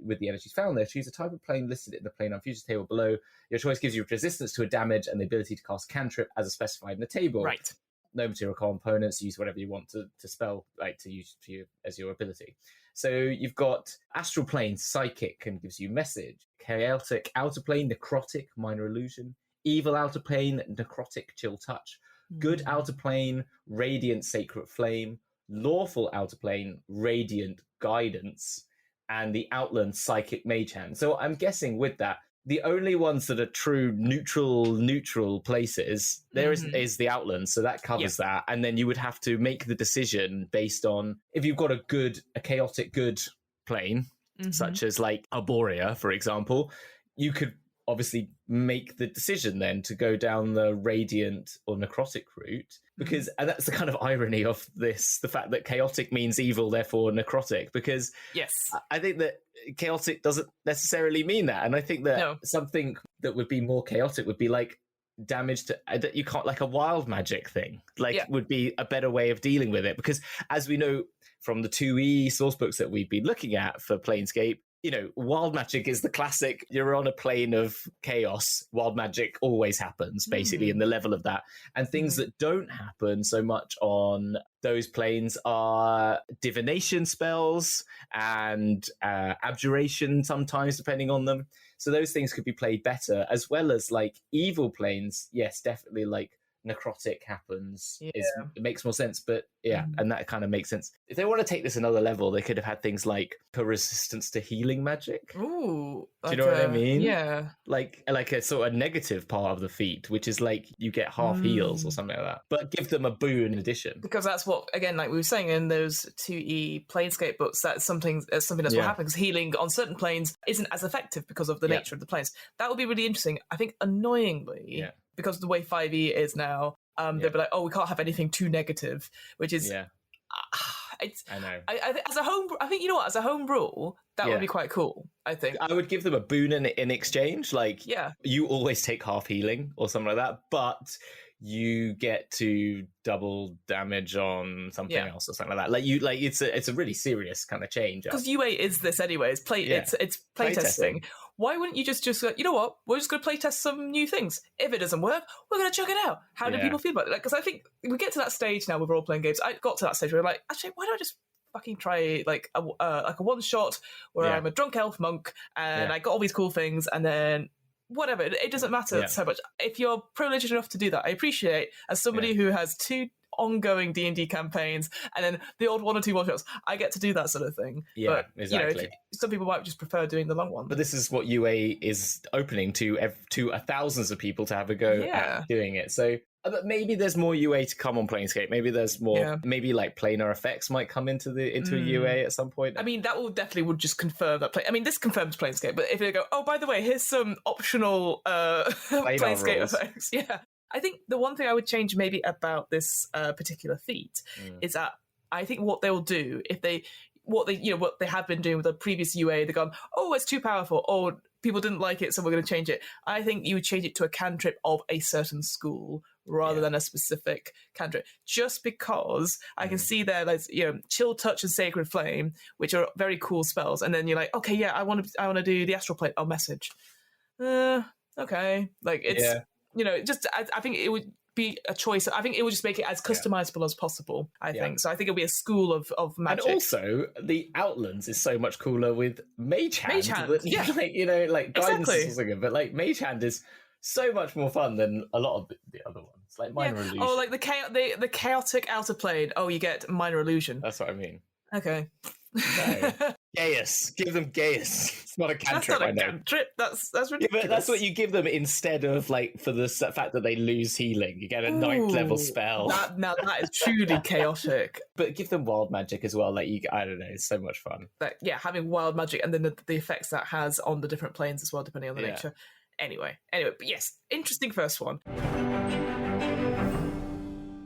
with the energies found there. Choose a type of plane listed in the planar infusion table below. Your choice gives you resistance to a damage and the ability to cast cantrip as specified in the table. Right. No material components. Use whatever you want to spell, like to use for you as your ability. So you've got Astral Plane, Psychic, and gives you Message. Chaotic Outer Plane, Necrotic, Minor Illusion. Evil Outer Plane, Necrotic, Chill Touch. Good Outer Plane, Radiant, Sacred Flame. Lawful Outer Plane, Radiant, Guidance. And the Outland, Psychic, Mage Hand. So I'm guessing with that, the only ones that are true neutral places there is the Outlands, so that covers that. And then you would have to make the decision based on if you've got a chaotic good plane, such as like Arborea, for example, you could obviously make the decision then to go down the Radiant or Necrotic route, because and that's the kind of irony of this, the fact that chaotic means evil, therefore necrotic, because I think that chaotic doesn't necessarily mean that. And I think that something that would be more chaotic would be like damage to that you can't, like a wild magic thing, would be a better way of dealing with it, because as we know from the 2E source books that we've been looking at for Planescape, you know, wild magic is the classic, you're on a plane of chaos, wild magic always happens, basically, in the level of that. And things that don't happen so much on those planes are divination spells and abjuration sometimes, depending on them. So those things could be played better, as well as, like, evil planes. Yes, definitely, like, necrotic happens. It makes more sense, but and that kind of makes sense. If they want to take this another level, they could have had things like a resistance to healing magic. Ooh, do you know what I mean? Yeah, like a sort of negative part of the feat, which is like you get half heals or something like that, but give them a boon in addition, because that's what, again, like we were saying in those 2E Planescape books, that's something that's what happens. Healing on certain planes isn't as effective because of the nature of the planes. That would be really interesting. I think annoyingly, because of the way 5e is now, they'll be like, oh, we can't have anything too negative, which is it's, I know. As a home, I think, you know what, as a home rule, that would be quite cool. I think I would give them a boon in exchange, like you always take half healing or something like that, but you get to double damage on something else or something like that. It's a really serious kind of change. Because UA is this anyway. It's playtesting. Why wouldn't you just go, you know what, we're just going to playtest some new things. If it doesn't work, we're going to chuck it out. How do people feel about it? Because I think we get to that stage now with role-playing games. I got to that stage where we're like, actually, why don't I just fucking try like a one-shot where I'm a drunk elf monk and I got all these cool things, and then whatever, it doesn't matter so much. If you're privileged enough to do that, I appreciate, as somebody who has 2 ongoing D&D campaigns and then the odd 1 or 2 one-shots, I get to do that sort of thing. But, exactly. You know, some people might just prefer doing the long one. But this is what UA is opening to thousands of people to have a go at doing it. So but maybe there's more UA to come on Planescape. Maybe there's more. Maybe like planar effects might come into a UA at some point. I mean, that would just confirm that. I mean, this confirms Planescape. But if they go, oh, by the way, here's some optional Planescape effects. Yeah. I think the one thing I would change maybe about this particular feat is that I think what they'll do, what they have been doing with the previous UA, they've gone, oh, it's too powerful, or people didn't like it, so we're going to change it. I think you would change it to a cantrip of a certain school rather than a specific cantrip, just because I can see there, like, you know, Chill Touch and Sacred Flame, which are very cool spells, and then you're like, okay, I want to do the Astral Plate. Oh, Message. Okay, like it's. You know, just I think it would be a choice. I think it would just make it as customizable as possible, I think. So I think it'll be a school of magic. And also, the Outlands is so much cooler with Mage Hand. Like, you know, like Guidance is also good, but like Mage Hand is so much more fun than a lot of the other ones. Like Minor Illusion. Oh, like the chaotic outer plane. Oh, you get Minor Illusion. That's what I mean. Okay. No. Gaius. Give them Gaius. It's not a cantrip. That's not a cantrip. That's ridiculous. Yeah, but that's what you give them instead of, like, for the fact that they lose healing. You get a 9th level spell. Now that is truly chaotic. But give them wild magic as well. Like, I don't know. It's so much fun. But yeah, having wild magic and then the effects that has on the different planes as well, depending on the nature. Anyway, but yes, interesting first one.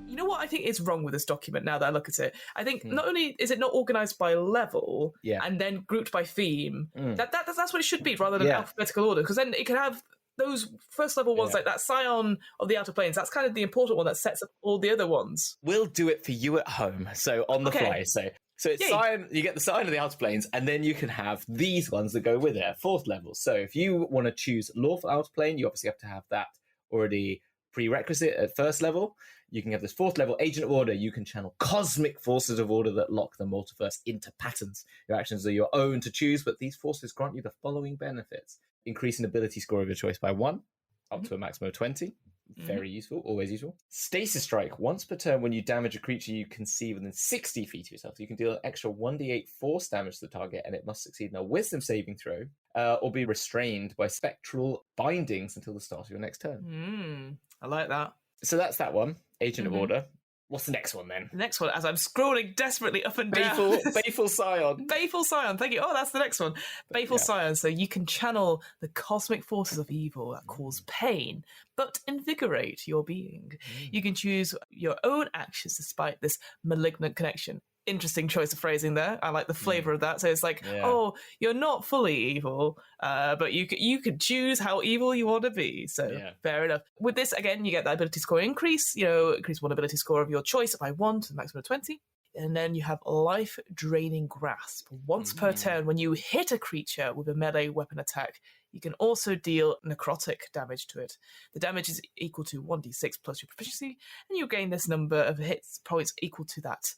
You know what I think is wrong with this document now that I look at it? I think not only is it not organised by level and then grouped by theme, that's what it should be rather than alphabetical order, because then it can have those first level ones like that Scion of the Outer Planes. That's kind of the important one that sets up all the other ones. We'll do it for you at home. So on the fly. So it's Scion, you get the Scion of the Outer Planes, and then you can have these ones that go with it at 4th level. So if you want to choose Lawful Outer Plane, you obviously have to have that already prerequisite at 1st level. You can have this 4th level Agent of Order. You can channel cosmic forces of order that lock the multiverse into patterns. Your actions are your own to choose, but these forces grant you the following benefits. Increase an ability score of your choice by 1, up to a maximum of 20. Very useful, always useful. Stasis Strike. Once per turn, when you damage a creature you can see within 60 feet of yourself, you can deal an extra 1d8 force damage to the target, and it must succeed in a wisdom saving throw or be restrained by spectral bindings until the start of your next turn. I like that. So that's that one, Agent of Order. What's the next one then? The next one, as I'm scrolling desperately up and down. Baleful Scion. Baleful Scion, thank you. Oh, that's the next one. Baleful Scion. So you can channel the cosmic forces of evil that cause pain, but invigorate your being. You can choose your own actions despite this malignant connection. Interesting choice of phrasing there. I like the flavour of that. So it's like, oh, you're not fully evil, but you can choose how evil you want to be. So fair enough. With this, again, you get that ability score increase. Increase one ability score of your choice by 1 to the maximum of 20. And then you have life-draining grasp. Once per turn, when you hit a creature with a melee weapon attack, you can also deal necrotic damage to it. The damage is equal to 1d6 plus your proficiency, and you gain this number of hits points equal to that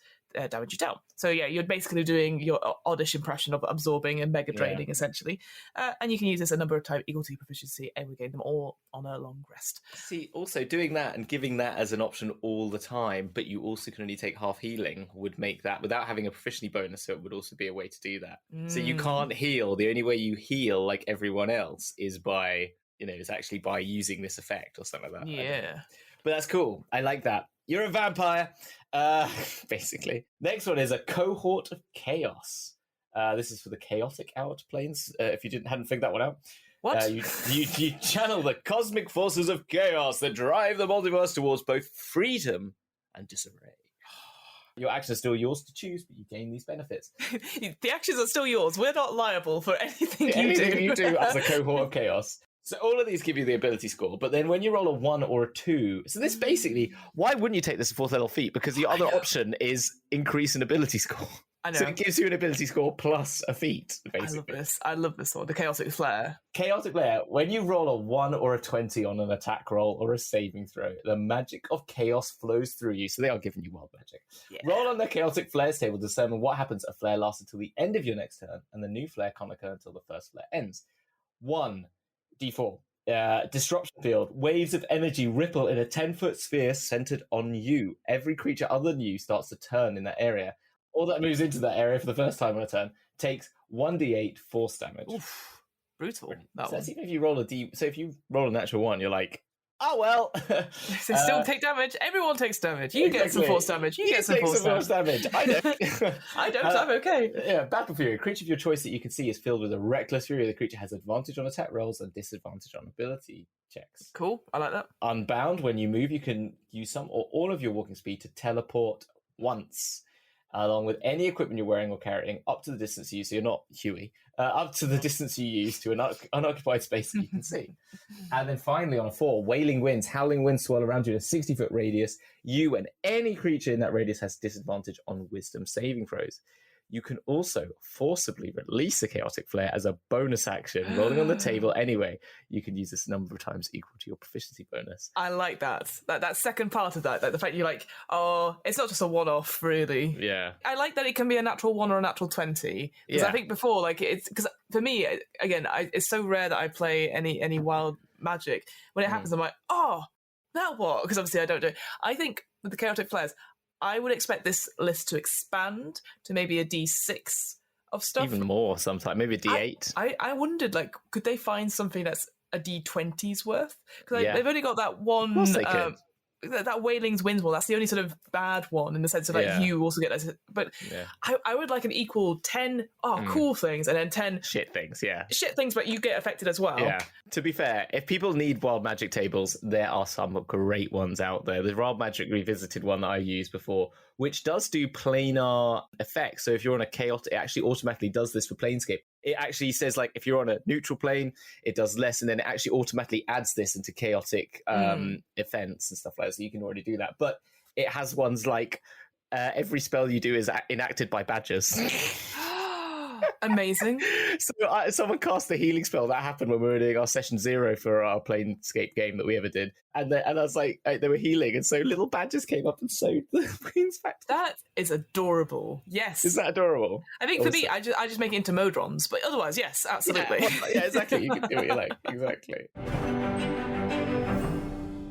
damage you dealt. So you're basically doing your oddish impression of absorbing and mega draining, essentially. And you can use this a number of times equal to your proficiency and regain them all on a long rest. See, also doing that and giving that as an option all the time, but you also can only take half healing, would make that, without having a proficiency bonus, so it would also be a way to do that. So you can't heal. The only way you heal like everyone else is by, is actually by using this effect or something like that. Yeah. But that's cool. I like that. You're a vampire, basically. Next one is a Cohort of Chaos. This is for the chaotic outer planes, if you hadn't figured that one out. What? You channel the cosmic forces of chaos that drive the multiverse towards both freedom and disarray. Your actions are still yours to choose, but you gain these benefits. The actions are still yours. We're not liable for anything you do as a Cohort of Chaos. So all of these give you the ability score, but then when you roll a 1 or a 2, so this basically, why wouldn't you take this 4th level feat? Because the other option is increase an ability score. I know. So it gives you an ability score plus a feat, basically. I love this one, the Chaotic Flare. Chaotic Flare, when you roll a 1 or a 20 on an attack roll or a saving throw, the magic of chaos flows through you, so they are giving you wild magic. Yeah. Roll on the Chaotic Flares table to determine what happens. A flare lasts until the end of your next turn, and the new flare can't occur until the first flare ends. 1. D4. Disruption field. Waves of energy ripple in a 10-foot sphere centered on you. Every creature other than you starts to turn in that area. All that moves into that area for the first time on a turn takes 1d8 force damage. Oof, brutal. So that's even if you roll if you roll a natural 1, you're like, oh well. So still take damage. Everyone takes damage. You get some force damage. You get some force damage. I don't. I don't. I'm okay. Yeah, Battle Fury. A creature of your choice that you can see is filled with a reckless fury. The creature has advantage on attack rolls and disadvantage on ability checks. Cool. I like that. Unbound. When you move, you can use some or all of your walking speed to teleport once, along with any equipment you're wearing or carrying, up to the distance you use. So you're not Huey. Up to the distance you use to an unoccupied space that you can see. And then finally, on a 4, wailing winds, howling winds swirl around you in a 60-foot radius. You and any creature in that radius has disadvantage on wisdom saving throws. You can also forcibly release a chaotic flare as a bonus action, rolling on the table anyway. You can use this a number of times equal to your proficiency bonus. I like that. That second part of that, the fact you're like, oh, it's not just a one-off, really. Yeah. I like that it can be a natural 1 or a natural 20. Because I think before, like, it's because for me, again, it's so rare that I play any wild magic. When it happens, I'm like, oh, now what? Because obviously I don't do it. I think with the chaotic flares, I would expect this list to expand to maybe a D6 of stuff. Even more sometimes, maybe a D8. I wondered, like, could they find something that's a D20's worth? Because they've only got that one. Of course they could. That Wailing's Winds one, that's the only sort of bad one in the sense of like you also get that. But I would like an equal 10 cool things and then 10 shit things, Shit things, but you get affected as well. Yeah. To be fair, if people need wild magic tables, there are some great ones out there. The Wild Magic Revisited one that I used before, which does do planar effects. So if you're on a chaotic, it actually automatically does this for Planescape. It actually says, like, if you're on a neutral plane, it does less, and then it actually automatically adds this into chaotic events and stuff like that. So you can already do that. But it has ones like every spell you do is enacted by badgers. Amazing. So someone cast a healing spell. That happened when we were doing our session 0 for our Planescape game that we ever did. And I was like, they were healing. And so little badgers came up and sewed the queen's back. That is adorable. Yes. Is that adorable? I think for me, I just make it into Modrons. But otherwise, yes, absolutely. Yeah, exactly. You can do what you like. Exactly.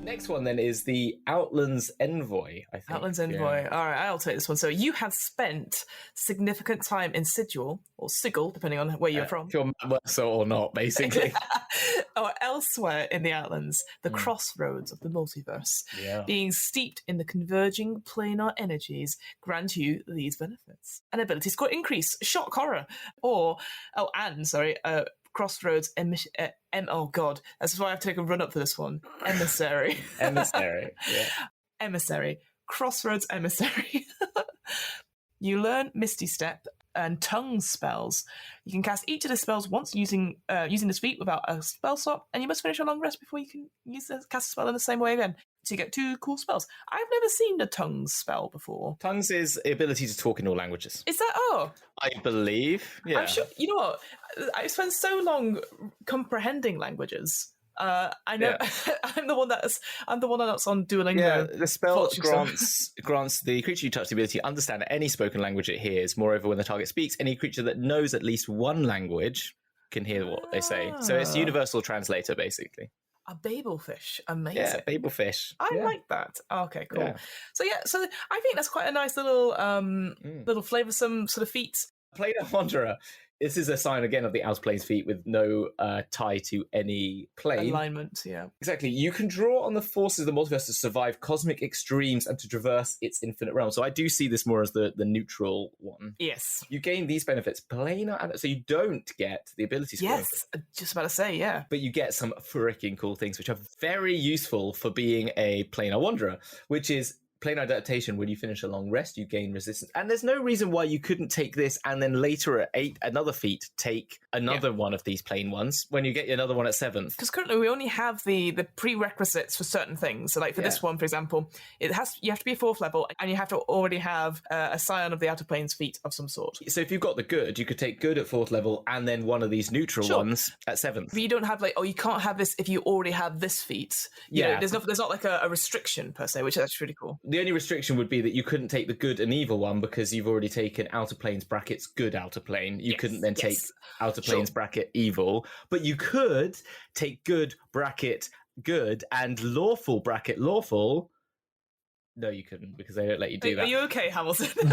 Next one then is the Outlands Envoy, I think. Outlands Envoy. All right, I'll take this one. So you have spent significant time in Sigil, or Sigil, depending on where you're from. If you're Mercer or not, basically. Or elsewhere in the Outlands, the crossroads of the multiverse. Being steeped in the converging planar energies grant you these benefits. An ability score increase, shock horror, Crossroads oh god, that's why I have to take a run up for this one. Emissary. Emissary. Crossroads Emissary. You learn Misty Step and Tongue spells. You can cast each of the spells once using this feat without a spell slot, and you must finish a long rest before you can cast a spell in the same way again. So you get 2 cool spells. I've never seen the Tongues spell before. Tongues is the ability to talk in all languages. Is that? Oh, I believe. Yeah. I'm sure. You know what? I spent so long comprehending languages. I know. Yeah. I'm the one that's on Duolingo. Yeah, the spell grants the creature you touch the ability to understand any spoken language it hears. Moreover, when the target speaks, any creature that knows at least one language can hear what they say. So it's universal translator, basically. A Babelfish, amazing. Yeah, Babelfish. I like that. Okay, cool. Yeah. So I think that's quite a nice little little flavoursome sort of feat. Planar Wanderer. This is a sign, again, of the Outer Planes feat with no tie to any plane. Alignment, yeah. Exactly. You can draw on the forces of the multiverse to survive cosmic extremes and to traverse its infinite realm. So I do see this more as the neutral one. Yes. You gain these benefits. Planar, so you don't get the ability score. Yes, just about to say, yeah. But you get some freaking cool things, which are very useful for being a Planar Wanderer, which is planar adaptation. When you finish a long rest, you gain resistance. And there's no reason why you couldn't take this and then later at 8, another feat, take another one of these plane ones when you get another one at 7th. Because currently we only have the prerequisites for certain things. So like for this one, for example, you have to be a 4th level and you have to already have a Scion of the Outer Planes feat of some sort. So if you've got the good, you could take good at 4th level and then one of these neutral ones at 7th. But you don't have you can't have this if you already have this feat. You know, there's not like a restriction per se, which is actually really cool. The only restriction would be that you couldn't take the good and evil one because you've already taken Outer Planes brackets good Outer Plane. You couldn't then take Outer Planes bracket evil, but you could take good bracket good and lawful bracket lawful. No, you couldn't because they don't let you do that. Are you okay, Hamilton?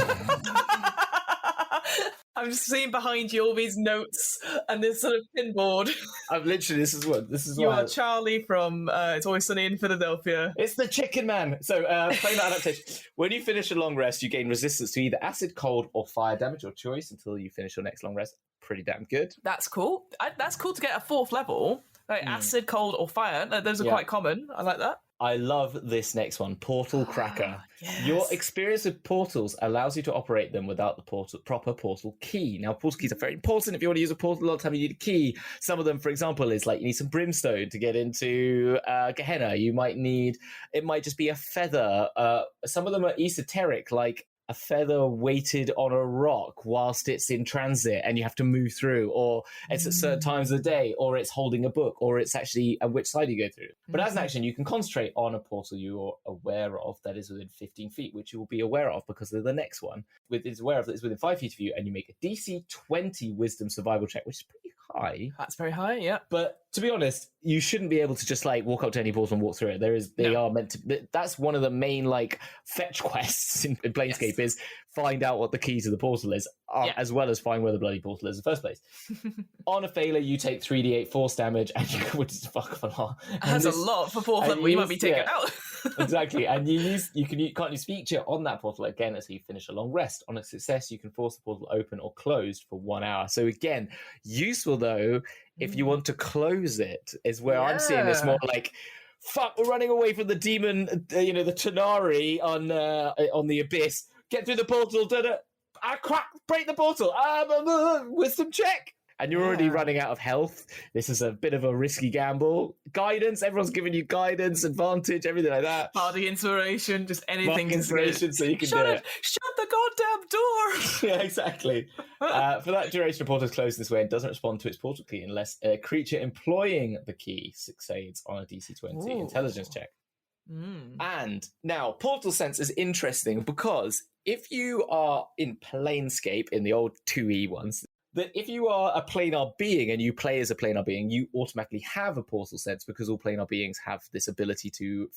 I'm just seeing behind you all these notes and this sort of pinboard. I'm literally, this is what you are Charlie from It's Always Sunny in Philadelphia. It's the Chicken Man. So, planar adaptation. When you finish a long rest, you gain resistance to either acid, cold, or fire damage, your choice, until you finish your next long rest. Pretty damn good. That's cool. That's cool to get a 4th level. Like acid, cold, or fire. Those are quite common. I like that. I love this next one, Portal Cracker. Yes. Your experience with portals allows you to operate them without the proper portal key. Now, portal keys are very important. If you want to use a portal, a lot of time you need a key. Some of them, for example, is like you need some brimstone to get into Gehenna. It might just be a feather. Some of them are esoteric, like a feather weighted on a rock whilst it's in transit and you have to move through, or it's at certain times of the day, or it's holding a book, or it's actually which side you go through. But as an action, you can concentrate on a portal you're aware of that is within 15 feet, which you will be aware of because of the next one. It's aware of that is within 5 feet of you, and you make a DC 20 Wisdom survival check, which is pretty high. That's very high, yeah. But to be honest, you shouldn't be able to just like walk up to any portal and walk through it. They are meant to. That's one of the main like fetch quests in Planescape is find out what the key to the portal is, as well as find where the bloody portal is in the first place. On a failure, you take 3d8 force damage, and you can fuck off a lot. That's a lot for fourth level. You might be taken out. Exactly, and can't use feature on that portal again until you finish a long rest. On a success, you can force the portal open or closed for 1 hour. So again, useful though if you want to close it. Is where I'm seeing this more like, fuck, we're running away from the demon, the Tanari on the abyss. Get through the portal, break the portal. Wisdom check. And you're already running out of health. This is a bit of a risky gamble. Guidance, everyone's giving you guidance, advantage, everything like that. Bardic inspiration, just anything. Inspiration, so you can do it. Shut the goddamn door! Yeah, exactly. For that duration, a portal is closed this way and doesn't respond to its portal key unless a creature employing the key succeeds on a DC 20 intelligence check. And now, Portal Sense is interesting because if you are in Planescape, in the old 2E ones, that if you are a planar being and you play as a planar being, you automatically have a portal sense because all planar beings have this ability to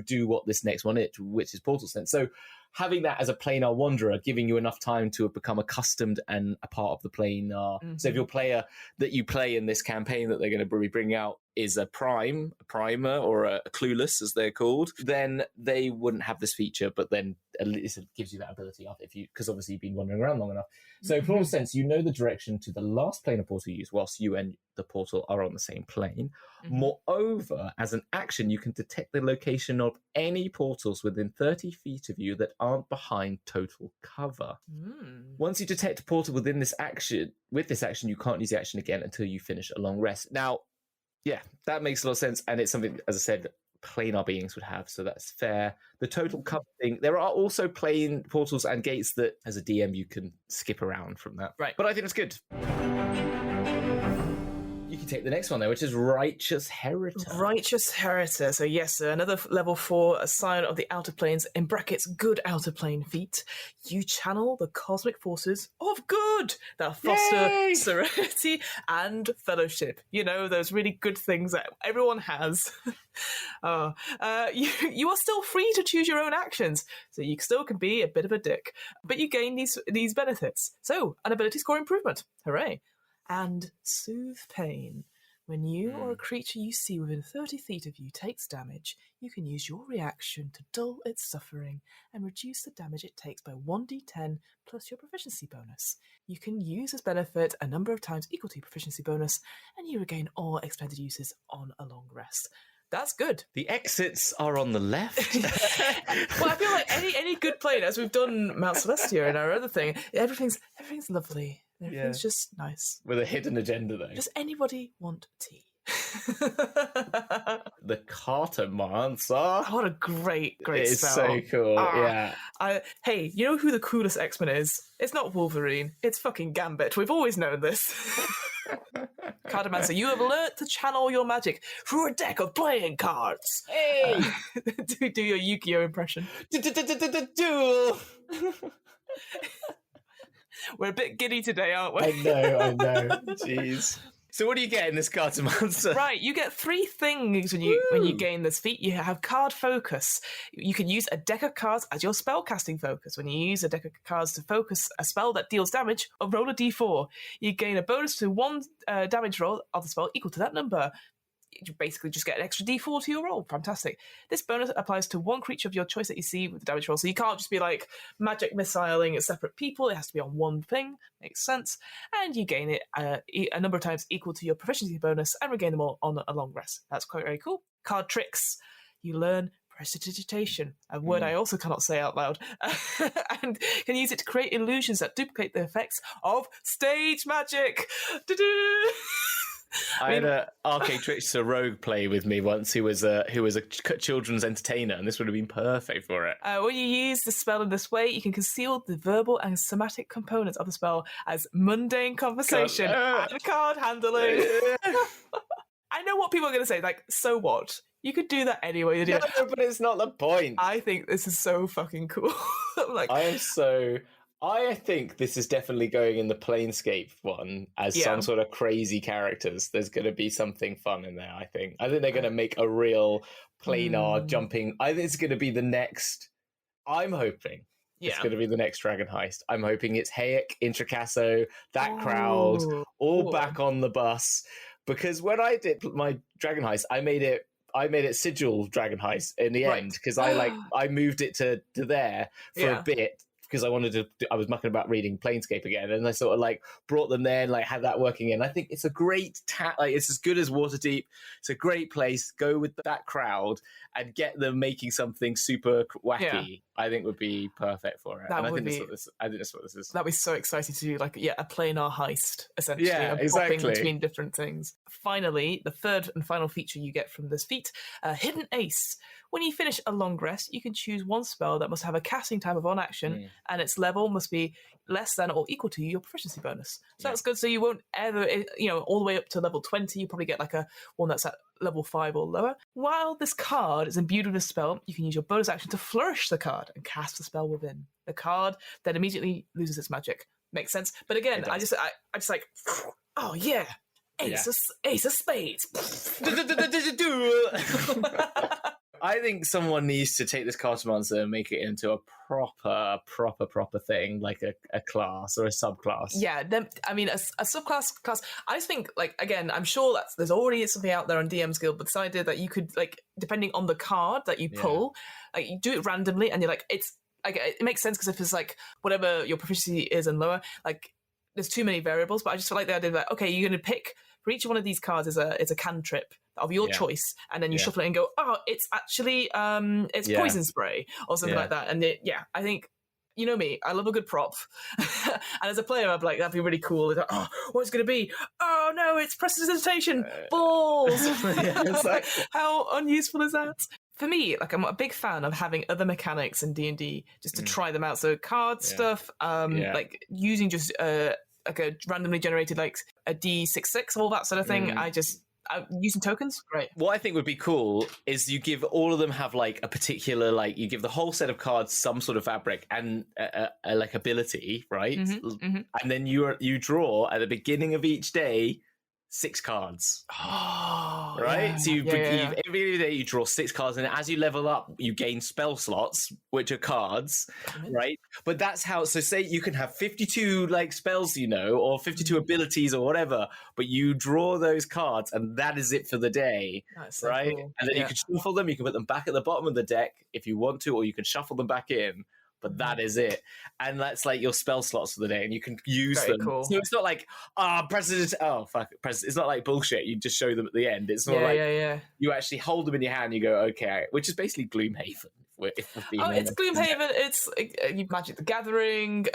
do what this next one is, which is portal sense. So having that as a planar wanderer, giving you enough time to become accustomed and a part of the planar. So if your player that you play in this campaign that they're going to be bringing out is a primer, or a clueless, as they're called, then they wouldn't have this feature, but then at least it gives you that ability because obviously you've been wandering around long enough. So portal sense, you know the direction to the last planar portal you use whilst you and the portal are on the same plane. Moreover, as an action, you can detect the location of any portals within 30 feet of you that aren't behind total cover. Once you detect a portal with this action, you can't use the action again until you finish a long rest. Now, yeah, that makes a lot of sense, and it's something, as I said, planar beings would have, so that's fair. The total cover thing, there are also plane portals and gates that, as a DM, you can skip around from that. Right. But I think it's good. You can take the next one there, which is Righteous Heritor. Righteous Heritor. So yes, another level 4, a sign of the outer planes, in brackets, good outer plane feat. You channel the cosmic forces of good that foster serenity and fellowship. You know, those really good things that everyone has. You are still free to choose your own actions, so you still can be a bit of a dick, but you gain these benefits. So, an ability score improvement. Hooray. And Soothe Pain. When you or a creature you see within 30 feet of you takes damage, you can use your reaction to dull its suffering and reduce the damage it takes by 1d10 plus your proficiency bonus. You can use this benefit a number of times equal to your proficiency bonus, and you regain all expended uses on a long rest. That's good. The exits are on the left. Well, I feel like any good play, as we've done Mount Celestia and our other thing, everything's lovely. Everything's just nice. With a hidden agenda, though. Does anybody want tea? The Cartomancer. Oh, what a great spell. It's so cool, yeah. Hey, you know who the coolest X-Men is? It's not Wolverine, it's fucking Gambit. We've always known this. Cartomancer, you have learnt to channel your magic through a deck of playing cards. Hey! Do your Yu-Gi-Oh impression. Duel! We're a bit giddy today, aren't we? I know. Jeez. So what do you get in this Cartomancer? Right, you get 3 things when you gain this feat. You have card focus. You can use a deck of cards as your spellcasting focus. When you use a deck of cards to focus a spell that deals damage, roll a d4. You gain a bonus to 1 damage roll of the spell equal to that number. You basically just get an extra d4 to your roll. Fantastic. This bonus applies to 1 creature of your choice that you see with the damage roll. So you can't just be like magic missiling at separate people. It has to be on one thing. Makes sense. And you gain it a number of times equal to your proficiency bonus and regain them all on a long rest. That's quite very cool. Card tricks. You learn prestidigitation, a word I also cannot say out loud, and can use it to create illusions that duplicate the effects of stage magic. I had an arcade trickster rogue play with me once who was a children's entertainer, and this would have been perfect for it. When you use the spell in this way, you can conceal the verbal and somatic components of the spell as mundane conversation and card handling. I know what people are going to say, like, so what? You could do that anyway. No, but it's not the point. I think this is so fucking cool. I I think this is definitely going in the Planescape one as some sort of crazy characters. There's going to be something fun in there, I think. I think they're going to make a real planar jumping. I think it's going to be the next... I'm hoping it's going to be the next Dragon Heist. I'm hoping it's Hayek, Intricasso, that crowd, all back on the bus. Because when I did my Dragon Heist, I made it Sigil Dragon Heist in the end, because I moved it to there for a bit, because I was mucking about reading Planescape again, and I sort of like brought them there and like had that working in. I think it's a great it's as good as Waterdeep. It's a great place. Go with that crowd and get them making something super wacky. Yeah. I think would be perfect for it. I think that's what this is. That'd be so exciting to do, like a planar heist, essentially. Yeah, exactly. Popping between different things. Finally, the third and final feature you get from this feat, Hidden Ace. When you finish a long rest, you can choose one spell that must have a casting time of 1 action, and its level must be less than or equal to your proficiency bonus. So that's good. So you won't ever, all the way up to level 20, you probably get like one that's at level 5 or lower. While this card is imbued with a spell, you can use your bonus action to flourish the card and cast the spell within. The card then immediately loses its magic. Makes sense. But again, I just like, oh yeah, Ace of Spades. I think someone needs to take this card monster and make it into a proper thing, like a class or a subclass. Yeah, a subclass class. I just think, like, again, I'm sure that there's already something out there on DM's Guild, but this idea that you could, like, depending on the card that you pull, like, you do it randomly, and you're like, it's like, it makes sense, because if it's like whatever your proficiency is and lower, like, there's too many variables. But I just feel like the idea that, okay, you're going to pick for each one of these cards is a cantrip of your choice, and then you shuffle it and go, oh, it's actually it's poison spray or something like that. And I think, you know me, I love a good prop. And as a player, I'm like, that'd be really cool. Like, oh, what's it going to be? Oh no, it's prestidigitation balls. Exactly. How unuseful is that? For me, like, I'm a big fan of having other mechanics in D&D just to try them out. So card stuff, like using just like a randomly generated, like a D66, all that sort of thing. Using tokens, great. What I think would be cool is you give all of them have like a particular, like, you give the whole set of cards some sort of fabric and a like ability, right? And then you draw at the beginning of each day 6 cards. Oh, right? Yeah, so every day you draw 6 cards, and as you level up, you gain spell slots, which are cards, right? But that's how. So say you can have 52 like spells, or 52 abilities or whatever, but you draw those cards, and that is it for the day, so right? Cool. And then you can shuffle them. You can put them back at the bottom of the deck if you want to, or you can shuffle them back in. But that is it. And that's like your spell slots for the day, and you can use them. Cool. So it's not like, it's not like bullshit. You just show them at the end. It's not you actually hold them in your hand and you go, okay, which is basically Gloomhaven. It's Gloomhaven. It's Magic the Gathering,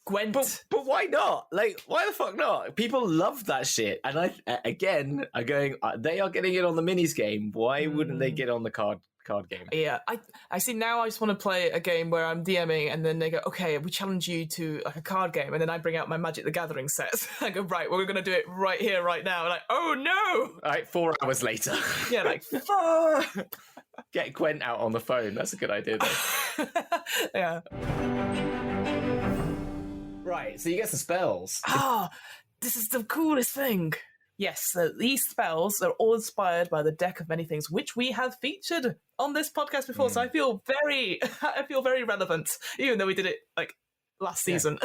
Gwent. But why not? Like, why the fuck not? People love that shit. And they are getting it on the minis game. Why wouldn't they get on the card game? Yeah, I see. Now I just want to play a game where I'm DMing, and then they go, okay, we challenge you to like a card game, and then I bring out my Magic the Gathering sets. I go, right, we're going to do it right here, right now. And like, oh no! All right, 4 hours later. Yeah, like, get Gwent out on the phone. That's a good idea, though. Yeah. Right, so you get some spells. This is the coolest thing. Yes, so these spells are all inspired by the deck of many things, which we have featured on this podcast before. So I feel very relevant, even though we did it like last season.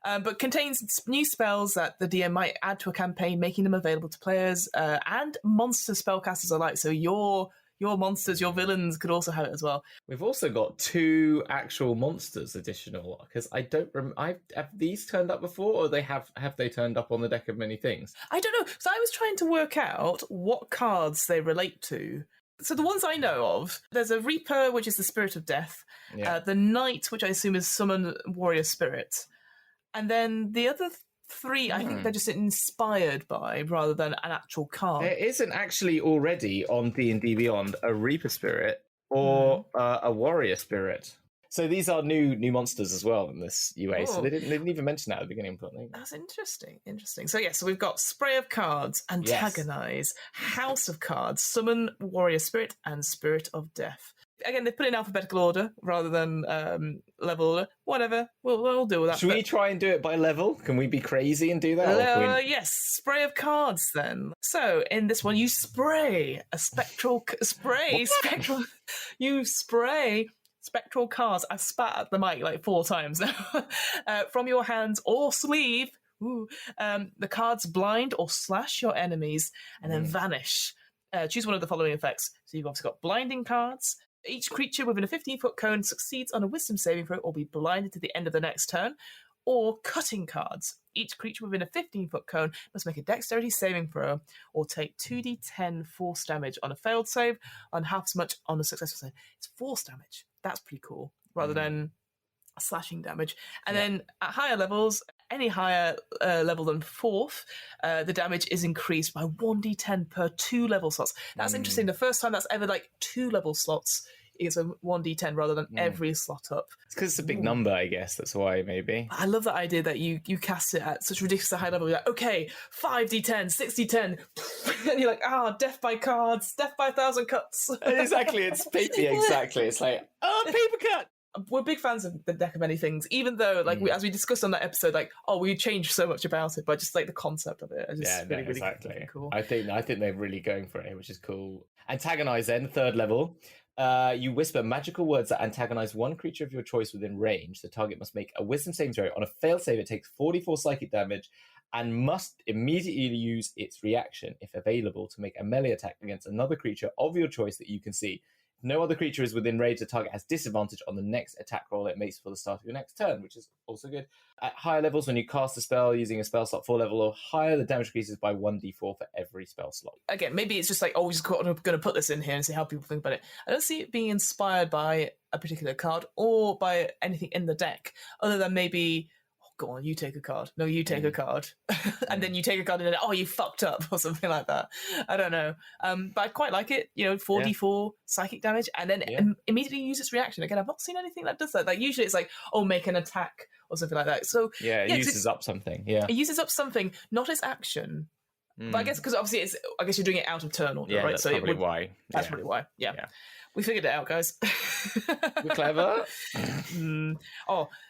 But contains new spells that the DM might add to a campaign, making them available to players and monster spellcasters alike. So your monsters, your villains could also have it as well. We've also got 2 actual monsters additional, because I don't remember. Have these turned up before, or have they turned up on the deck of many things? I don't know. So I was trying to work out what cards they relate to. So the ones I know of, there's a Reaper, which is the Spirit of Death. Yeah. The Knight, which I assume is Summon Warrior Spirit. And then the other 3, I think they're just inspired by, rather than an actual card. There isn't actually already on D&D Beyond a Reaper Spirit or a Warrior Spirit. So these are new monsters as well in this UA. So they didn't even mention that at the beginning. That's interesting. So so we've got Spray of Cards, Antagonize, House of Cards, Summon Warrior Spirit, and Spirit of Death. Again, they put it in alphabetical order rather than level order. Whatever, we'll deal with that. Should we try and do it by level? Can we be crazy and do that? Yes, spray of cards then. So in this one, you spray a spectral spray. Spectral. You spray spectral cards. I've spat at the mic like 4 times now. From your hands or sleeve. The cards blind or slash your enemies and then vanish. Choose one of the following effects. So you've obviously got blinding cards. Each creature within a 15-foot cone succeeds on a wisdom saving throw or be blinded to the end of the next turn. Or cutting cards. Each creature within a 15-foot cone must make a dexterity saving throw or take 2d10 force damage on a failed save and half as much on a successful save. It's force damage. That's pretty cool, rather than slashing damage. And then at higher levels, any higher level than 4th, the damage is increased by 1d10 per 2 level slots. That's interesting. The first time that's ever 2 level slots is a 1d10 rather than every slot up. It's because it's a big number, I guess. That's why, maybe. I love that idea that you cast it at such ridiculously high level. You're like, okay, 5d10, 6d10, and you're like, death by cards, death by 1,000 cuts. Exactly, it's paper. Exactly, it's like, paper cut. We're big fans of the deck of many things, even though, as we discussed on that episode, we changed so much about it, but just the concept of it. Exactly. Really cool. I think they're really going for it, which is cool. Antagonize then, 3rd level. You whisper magical words that antagonize one creature of your choice within range. The target must make a wisdom saving throw. On a failed save, it takes 44 psychic damage and must immediately use its reaction, if available, to make a melee attack against another creature of your choice that you can see. If no other creature is within range, the target has disadvantage on the next attack roll it makes for the start of your next turn, which is also good. At higher levels, when you cast a spell using a spell slot 4 level or higher, the damage increases by 1d4 for every spell slot. Again, maybe it's just we're just going to put this in here and see how people think about it. I don't see it being inspired by a particular card or by anything in the deck, other than maybe, go on, you take a card. No, you take a card. And then you take a card and then, you fucked up or something like that. I don't know. But I quite like it, 4d4 psychic damage and then immediately use its reaction. Again, I've not seen anything that does that. Usually it's make an attack or something like that. So it uses up something. Yeah. It uses up something, not its action. But I guess because obviously you're doing it out of turn order, right? That's probably why. That's probably why. Yeah. We figured it out, guys. We're clever.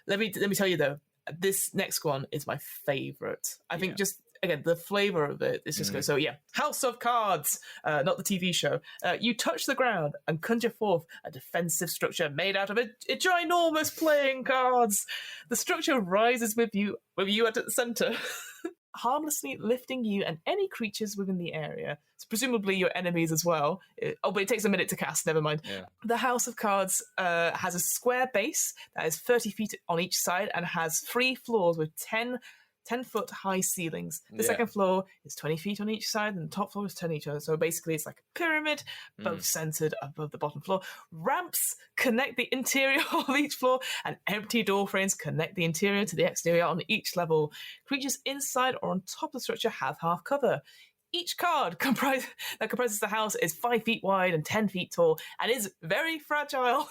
Let me tell you though, this next one is my favorite. I think just, again, the flavor of it is just good. So House of Cards, not the TV show. You touch the ground and conjure forth a defensive structure made out of a ginormous playing cards. The structure rises with you at the center, harmlessly lifting you and any creatures within the area. So presumably your enemies as well. But it takes a minute to cast, never mind. Yeah. The House of Cards has a square base that is 30 feet on each side and has 3 floors with 10-foot high ceilings. The second floor is 20 feet on each side and the top floor is 10 each other. So basically it's like a pyramid, both centered above the bottom floor. Ramps connect the interior of each floor and empty door frames connect the interior to the exterior on each level. Creatures inside or on top of the structure have half cover. Each card that comprises the house is 5 feet wide and 10 feet tall and is very fragile.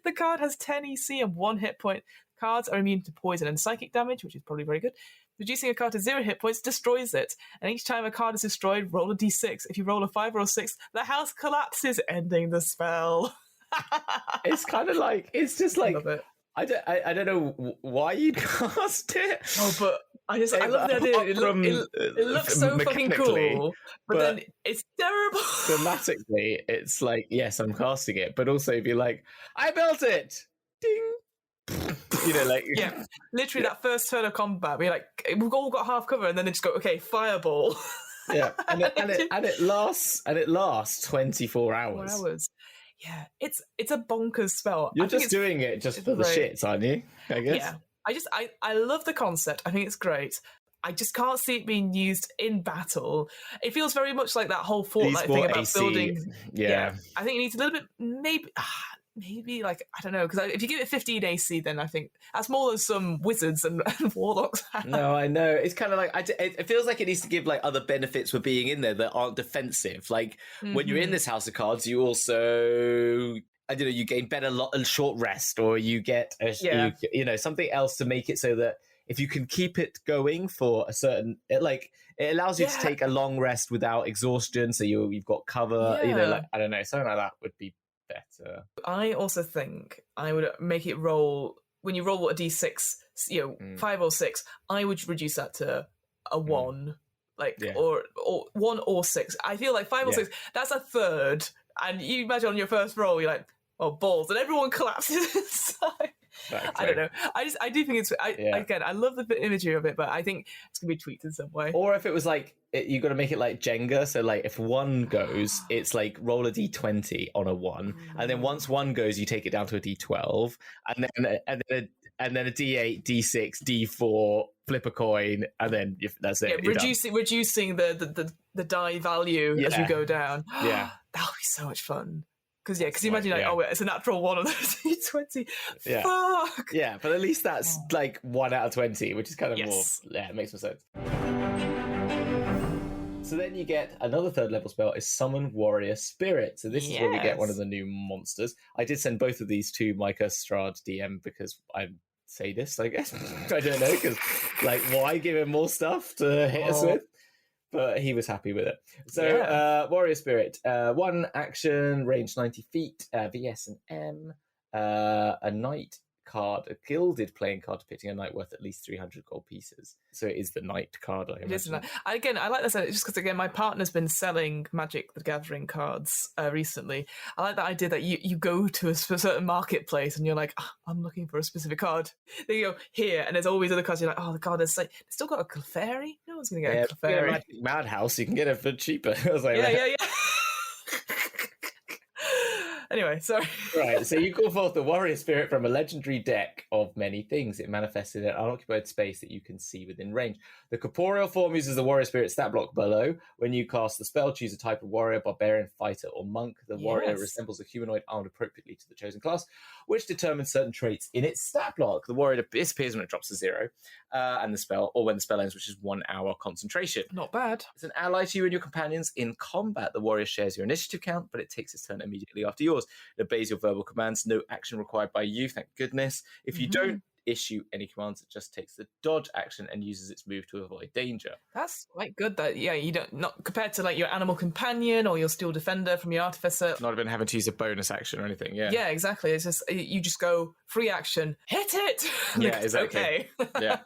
The card has 10 EC and 1 hit point. Cards are immune to poison and psychic damage, which is probably very good. Reducing a card to 0 hit points destroys it. And each time a card is destroyed, roll a d6. If you roll a 5 or a 6, the house collapses, ending the spell. It's kind of it's just I love it. I don't know why you'd cast it. But I love the idea. It looks so fucking cool, but then it's terrible. Thematically, it's yes, I'm casting it, but also be I built it. Ding. Literally that first turn of combat, we've all got half cover, and then they just go, okay, fireball. Yeah, and it lasts 24 hours. 4 hours. Yeah, it's a bonkers spell. You're just doing it just for the shits, aren't you? I guess. Yeah, I love the concept. I think it's great. I just can't see it being used in battle. It feels very much like that whole Fortnite thing about AC. Building. Yeah, I think it needs a little bit, maybe I don't know, because if you give it 15 AC, then I think that's more than some wizards and warlocks have. No, I know. It's kind of it feels like it needs to give other benefits for being in there that aren't defensive. When you're in this House of Cards, you also, you gain better short rest, or you get something else to make it so that if you can keep it going for a certain, it allows you to take a long rest without exhaustion, so you've got cover. I don't know, something like that would be better. I also think I would make it roll, when you roll a d6, 5 or 6, I would reduce that to a 1. Or 1 or 6. I feel like 5 or 6, that's a third. And you imagine on your first roll, you're like, oh, balls. And everyone collapses inside. Exactly. I don't know. I do think it's. Again, I love the imagery of it, but I think it's gonna be tweaked in some way. Or if it was like you got to make it like Jenga, so like if 1 goes, it's like roll a d20 on a 1, and then once 1 goes, you take it down to a d12, and then a d8, d6, d4, flip a coin, and then that's it. Reducing the die value as you go down. Yeah, that would be so much fun. Because you imagine it's a natural 1 on the d20. Yeah. Fuck. Yeah, but at least that's like 1 out of 20, which is kind of more. Yeah, it makes more sense. So then you get another 3rd level spell is Summon Warrior Spirit. So this is where we get one of the new monsters. I did send both of these to Micah Strad DM because I'm sadist, I guess. I don't know, because like why give him more stuff to hit us with? But he was happy with it. So Warrior Spirit, 1 action, range 90 feet, VS and M, a knight card, a gilded playing card depicting a knight worth at least 300 gold pieces. So it is the knight card, I imagine. Again, I like that just because, again, my partner's been selling Magic the Gathering cards recently. I like that idea that you go to a certain marketplace and you're like, I'm looking for a specific card. Then you go here, and there's all these other cards. You're like, oh, God, there's still got a Clefairy? No one's going to get a Clefairy. A Magic Madhouse, you can get it for cheaper. I was like, yeah. Anyway, sorry. Right, so you call forth the Warrior Spirit from a legendary deck of many things. It manifests in an unoccupied space that you can see within range. The corporeal form uses the Warrior Spirit stat block below. When you cast the spell, choose a type of warrior, barbarian, fighter, or monk. The warrior resembles a humanoid armed appropriately to the chosen class, which determines certain traits in its stat block. The warrior disappears when it drops to 0, and the spell, or when the spell ends, which is 1 hour concentration. Not bad. It's an ally to you and your companions in combat. The warrior shares your initiative count, but it takes its turn immediately after yours. It obeys your verbal commands. No action required by you, thank goodness. If you don't issue any commands, it just takes the dodge action and uses its move to avoid danger. That's quite good. That you don't, not compared to like your animal companion or your steel defender from your artificer. Not even having to use a bonus action or anything. Yeah, exactly. It's just you just go free action, hit it. Yeah, exactly. Okay. Yeah,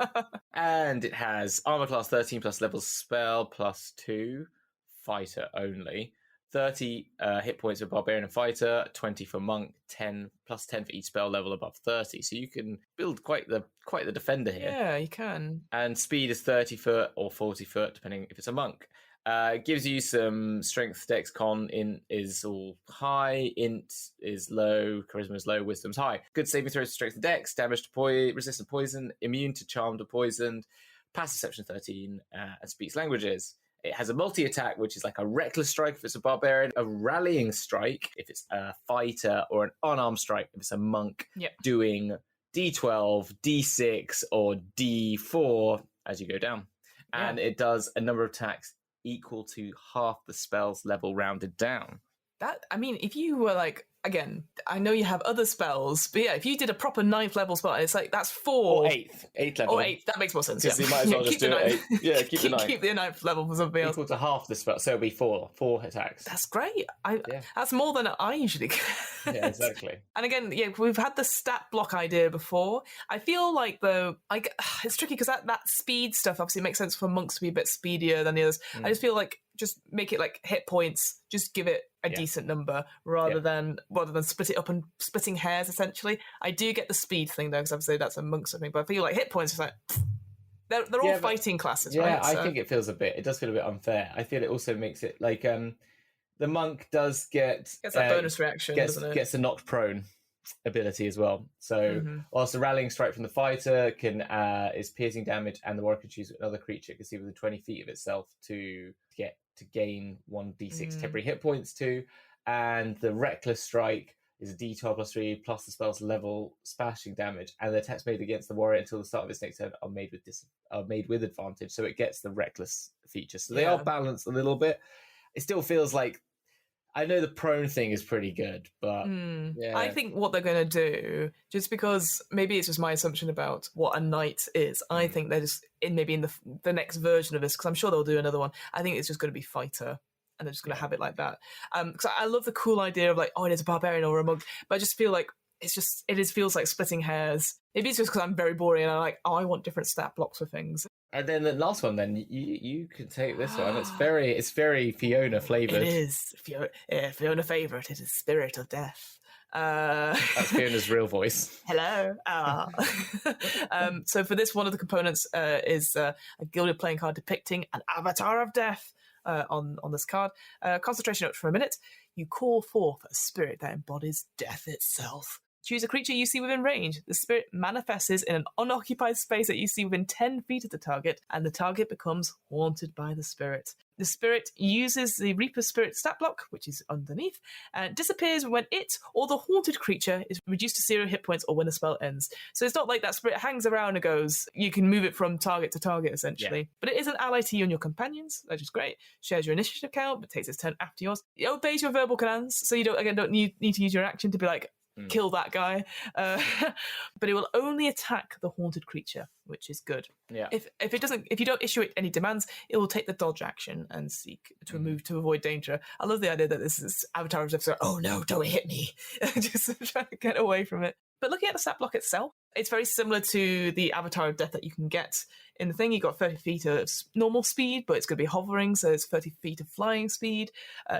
and it has armor class 13 plus level spell plus 2, fighter only. 30 hit points for barbarian and fighter, 20 for monk, 10 plus 10 for each spell level above 30. So you can build quite the defender here. Yeah, you can. And speed is 30 foot or 40 foot, depending if it's a monk. It gives you some strength, dex, con. Int is all high, int is low, charisma is low, wisdom's high. Good saving throws, strength and dex, damage to resistant poison, immune to charmed or poisoned, passive perception 13, and speaks languages. It has a multi-attack, which is like a reckless strike if it's a barbarian, a rallying strike if it's a fighter, or an unarmed strike if it's a monk, doing D12, D6, or D4 as you go down. And it does a number of attacks equal to half the spell's level rounded down. If you were like, again, I know you have other spells, but if you did a proper 9th level spell, it's like that's 4 or 8th level. Or 8th, that makes more sense. You might as well just do it. Keep the 9th. Keep the 9th level for something else. Equal to half the spell, so it'll be 4 attacks. That's great. That's more than I usually get. Yeah, exactly. And again, we've had the stat block idea before. I feel like it's tricky because that speed stuff obviously makes sense for monks to be a bit speedier than the others. I just feel like just make it like hit points, just give it a decent number rather than split it up and splitting hairs essentially. I do get the speed thing though, because obviously that's a monk something, but I feel like hit points is like they're all fighting classes, right? I think it does feel a bit unfair. I feel it also makes it like the monk does gets that bonus reaction, doesn't it? Gets the knocked prone ability as well. So whilst the rallying strike from the fighter is piercing damage, and the warrior can choose another creature it can see within 20 feet of itself to gain 1d6 temporary hit points to, and the reckless strike is a d12 plus 3 plus the spell's level splashing damage, and the attacks made against the warrior until the start of its next turn are made with advantage, so it gets the reckless feature. So they are balanced a little bit. It still feels like, I know the prone thing is pretty good, but I think what they're going to do, just because maybe it's just my assumption about what a knight is, I think they're just in the next version of this, because I'm sure they'll do another one. I think it's just going to be fighter. and they're just going to have it like that. Because I love the cool idea of like, oh, it is a barbarian or a monk, but I just feel like feels like splitting hairs. Maybe it's just because I'm very boring and I'm like, oh, I want different stat blocks for things. And then the last one, then you can take this one. It's very Fiona flavored. It is Fiona favorite. It is Spirit of Death. That's Fiona's real voice. Hello. So for this, one of the components is a gilded playing card depicting an avatar of death on this card. Concentration up for a minute. You call forth a spirit that embodies death itself. Choose a creature you see within range. The spirit manifests in an unoccupied space that you see within 10 feet of the target, and the target becomes haunted by the spirit. The spirit uses the Reaper Spirit stat block, which is underneath, and disappears when it or the haunted creature is reduced to 0 hit points or when the spell ends. So it's not like that spirit hangs around and goes, you can move it from target to target, essentially. Yeah. But it is an ally to you and your companions, which is great. Shares your initiative count, but takes its turn after yours. It obeys your verbal commands, so you don't need to use your action to be like, kill that guy. But it will only attack the haunted creature, which is good. Yeah. If you don't issue it any demands, it will take the dodge action and seek to move to avoid danger. I love the idea that this is Avatar of Death. Oh no, don't hit me. Just trying to get away from it. But looking at the stat block itself, it's very similar to the Avatar of Death that you can get in the thing. You got 30 feet of normal speed, but it's going to be hovering, so it's 30 feet of flying speed.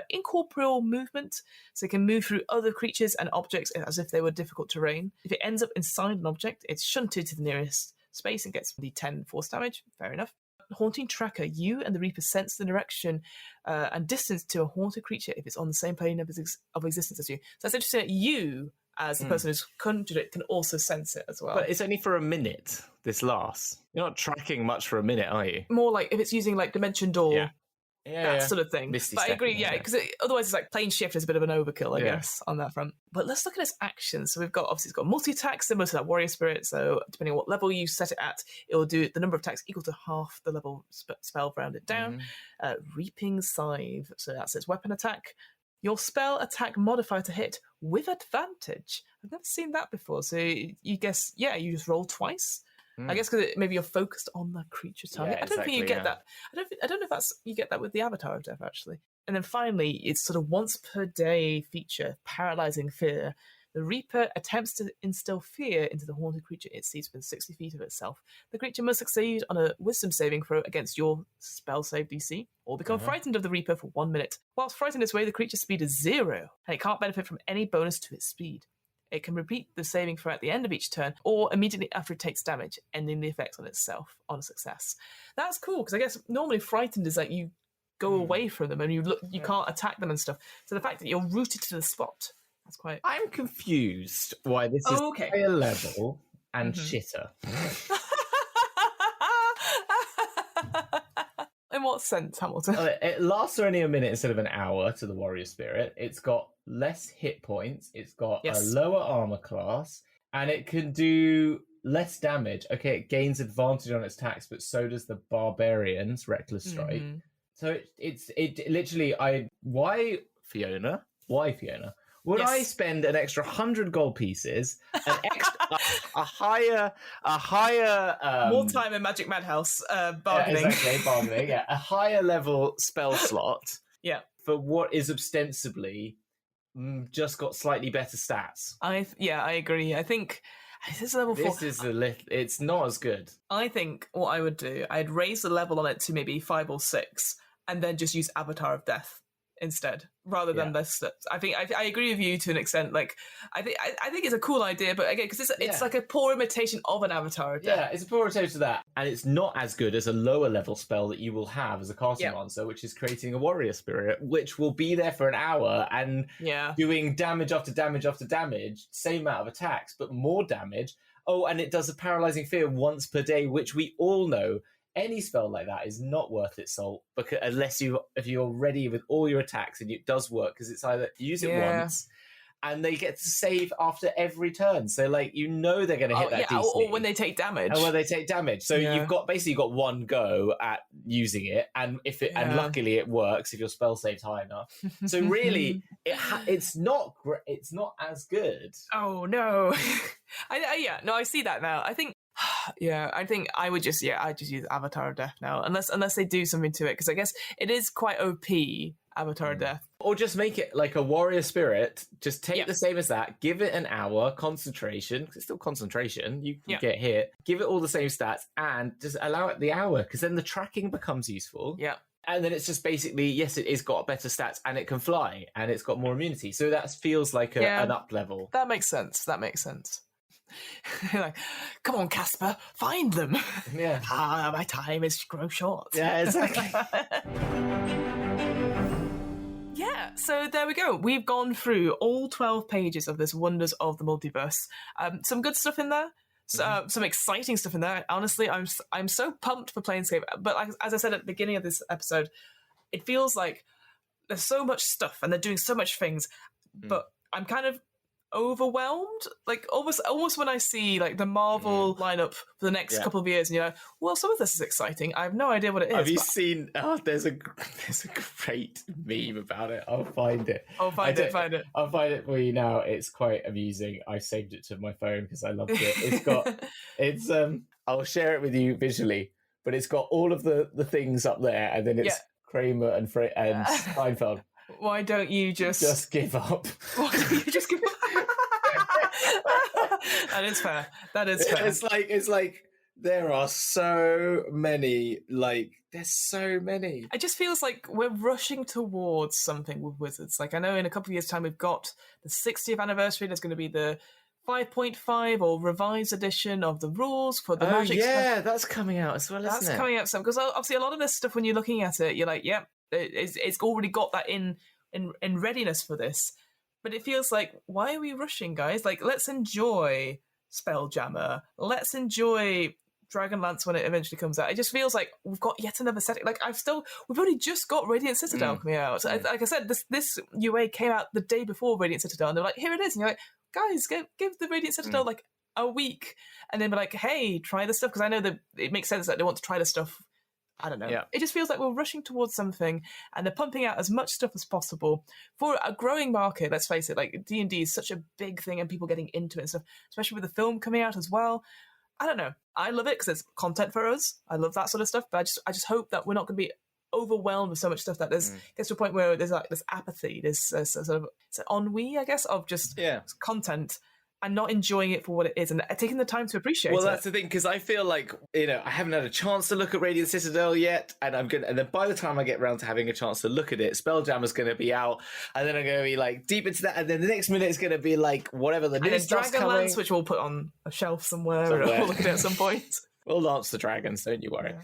Incorporeal movement, so it can move through other creatures and objects as if they were difficult terrain. If it ends up inside an object, it's shunted to the nearest space and gets the 10 force damage. Fair enough. Haunting Tracker, you and the Reaper sense the direction and distance to a haunted creature if it's on the same plane of existence as you. So that's interesting that you, as the person who's conjured it, can also sense it as well. But it's only for a minute, this lasts. You're not tracking much for a minute, are you? More like if it's using like Dimension Door, that sort of thing. Misty but I agree, because otherwise it's like plane shift is a bit of an overkill, I guess, on that front. But let's look at its actions. So we've got, obviously, it's got multi-attack, similar to that Warrior Spirit. So depending on what level you set it at, it will do the number of attacks equal to half the level spell rounded down. Reaping Scythe, so that's its weapon attack. Your spell attack modifier to hit with advantage. I've never seen that before. So you guess, you just roll twice. I guess because maybe you're focused on the creature's target. I don't think you get that. I don't know if you get that with the Avatar of Death, actually. And then finally, it's sort of once per day feature, Paralyzing Fear. The Reaper attempts to instill fear into the haunted creature it sees within 60 feet of itself. The creature must succeed on a wisdom saving throw against your spell save DC, or become frightened of the Reaper for 1 minute. Whilst frightened this way, the creature's speed is 0, and it can't benefit from any bonus to its speed. It can repeat the saving throw at the end of each turn, or immediately after it takes damage, ending the effect on itself on a success. That's cool, because I guess normally frightened is like you go away from them and you can't attack them and stuff. So the fact that you're rooted to the spot, that's quite... I'm confused why this is higher level and shitter. In what sense, Hamilton? It lasts only a minute instead of an hour to the Warrior Spirit. It's got less hit points. It's got a lower armor class, and it can do less damage. Okay, it gains advantage on its attacks, but so does the Barbarian's Reckless Strike. So it literally, why Fiona? Would I spend an extra 100 gold pieces, an extra, a higher, more time in Magic Madhouse bargaining, bargaining, a higher level spell slot, for what is ostensibly just got slightly better stats. I agree. I think this is level 4. It's not as good. I think what I would do, I'd raise the level on it to maybe 5 or 6, and then just use Avatar of Death instead, rather than this. I think I agree with you to an extent. Like I think it's a cool idea, but again, because it's like a poor imitation of an Avatar of Death. Yeah, it's a poor imitation of that, and it's not as good as a lower level spell that you will have as a casting monster, which is creating a Warrior Spirit, which will be there for an hour and doing damage after damage after damage, same amount of attacks, but more damage. Oh, and it does a Paralyzing Fear once per day, which we all know. Any spell like that is not worth its salt, because if you're ready with all your attacks, and it does work, because it's either use it once and they get to save after every turn, so like they're going to hit that DC, or when they take damage. So you've got one go at using it, and and luckily it works if your spell save's high enough. So really, it's not as good. Oh no, I see that now. I think. I think I would just use Avatar of Death now, unless they do something to it, because I guess it is quite OP Avatar Death. Or just make it like a warrior spirit. Just take the same as that. Give it an hour concentration. 'Cause it's still concentration. You can get hit. Give it all the same stats and just allow it the hour, because then the tracking becomes useful. Yeah. And then it's just basically, yes, it is got better stats and it can fly and it's got more immunity. So that feels like an up level. That makes sense. Like, come on, Casper, find them. Yeah. My time is grow short. Yeah, exactly. Yeah, so there we go. We've gone through all 12 pages of this Wonders of the Multiverse. Some good stuff in there. Some exciting stuff in there. Honestly, I'm so pumped for Planescape. But as I said at the beginning of this episode, it feels like there's so much stuff and they're doing so much things, but I'm kind of overwhelmed. Like almost when I see like the Marvel lineup for the next couple of years, and you're like, well, some of this is exciting. I have no idea what it is. Have you seen? Oh, there's a great meme about it. I'll find it. Find it. I'll find it for you now. It's quite amusing. I saved it to my phone because I loved it. It's I'll share it with you visually, but it's got all of the things up there, and then it's Kramer and Seinfeld. Why don't you just give up? Why don't you just give up? That is fair. It's like there are so many. Like there's so many. It just feels like we're rushing towards something with Wizards. Like I know in a couple of years' time we've got the 60th anniversary. There's going to be the 5.5 or revised edition of the rules for the Magic stuff. That's coming out as well, isn't it? That's coming out soon, because obviously a lot of this stuff, when you're looking at it, you're like, it's already got that in readiness for this. But it feels like, why are we rushing, guys? Like, let's enjoy Spelljammer. Let's enjoy Dragonlance when it eventually comes out. It just feels like we've got yet another setting. Like we've only just got Radiant Citadel coming out. Like I said, this UA came out the day before Radiant Citadel, and they're like, here it is. And you're like, guys, give the Radiant Citadel like a week, and then be like, hey, try this stuff, because I know that it makes sense that they want to try this stuff. I don't know. Yeah. It just feels like we're rushing towards something, and they're pumping out as much stuff as possible for a growing market. Let's face it, like D&D is such a big thing, and people getting into it and stuff, especially with the film coming out as well. I don't know. I love it because it's content for us. I love that sort of stuff, but I just hope that we're not going to be overwhelmed with so much stuff that there's gets to a point where there's like this apathy, this sort of ennui, I guess, of just content, and not enjoying it for what it is, and taking the time to appreciate it. Well, that's the thing, because I feel like, I haven't had a chance to look at Radiant Citadel yet, and then by the time I get around to having a chance to look at it, Spelljammer's going to be out, and then I'm going to be like deep into that, and then the next minute it's going to be like whatever the new stuff's coming. Dragonlance, which we'll put on a shelf somewhere. And we'll look at it at some point. We'll lance the dragons, don't you worry.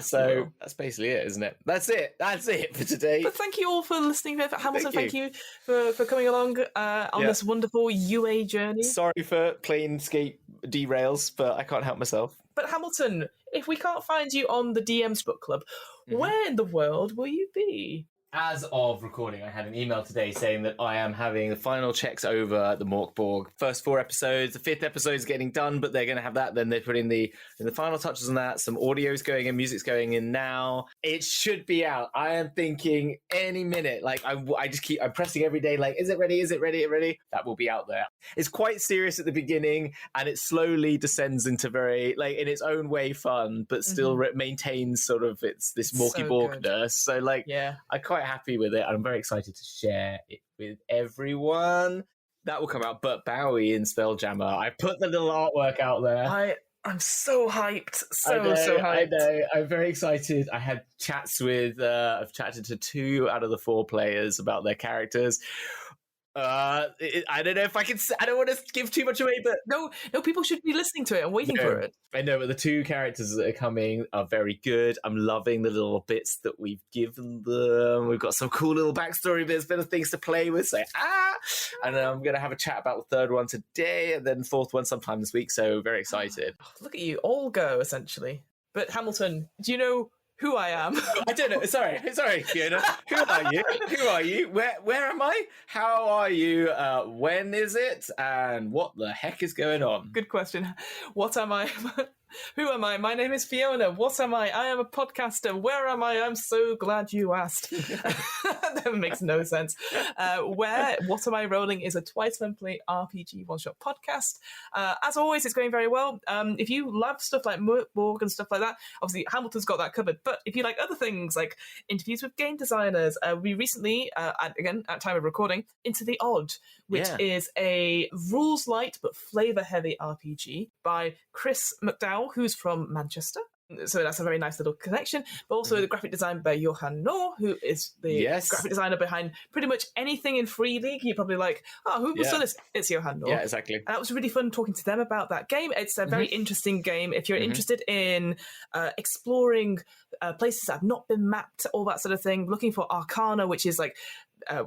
So that's basically it, isn't it? That's it for today. But thank you all for listening. Hamilton, thank you for coming along on this wonderful UA journey. Sorry for Planescape derails, but I can't help myself. But Hamilton, if we can't find you on the DM's book club, where in the world will you be? As of recording, I had an email today saying that I am having the final checks over the Morkborg. First 4 episodes, the 5th episode is getting done, but they're going to have that. Then they're putting the final touches on that. Some audio's going in, music's going in now. It should be out. I am thinking any minute. Like I'm pressing every day. Like, is it ready? Is it ready? That will be out there. It's quite serious at the beginning, and it slowly descends into very, like, in its own way, fun, but still maintains sort of this Morky-Borgness. So I'm quite happy with it. I'm very excited to share it with everyone. That will come out, but Bowie in Spelljammer. I put the little artwork out there. I'm so hyped. So hyped. I know. I'm very excited. I had chats with, I've chatted to 2 out of the 4 players about their characters. I don't know if I can. I don't want to give too much away, but no, people should be listening to it and waiting for it. I know, but the 2 characters that are coming are very good. I'm loving the little bits that we've given them. We've got some cool little backstory bits, bit of things to play with. So and I'm going to have a chat about the 3rd one today, and then 4th one sometime this week. So very excited. Look at you, all go essentially. But Hamilton, do you know who I am? I don't know. Sorry, Fiona. Who are you? Where am I? How are you? When is it? And what the heck is going on? Good question. What am I? Who am I? My name is Fiona. What am I? I am a podcaster. Where am I? I'm so glad you asked. That makes no sense. What Am I Rolling is a twice-monthly RPG one-shot podcast. As always, it's going very well. If you love stuff like Morg and stuff like that, obviously Hamilton's got that covered. But if you like other things like interviews with game designers, we recently, again, at time of recording, Into the Odd, which is a rules-light but flavour-heavy RPG by Chris McDowell, who's from Manchester. So that's a very nice little connection. But also the graphic design by Johan Noor, who is the graphic designer behind pretty much anything in Free League. You're probably like, who was done this? It's Johan Noor. Yeah, exactly. And that was really fun talking to them about that game. It's a very interesting game. If you're interested in exploring places that have not been mapped, all that sort of thing, looking for arcana, which is like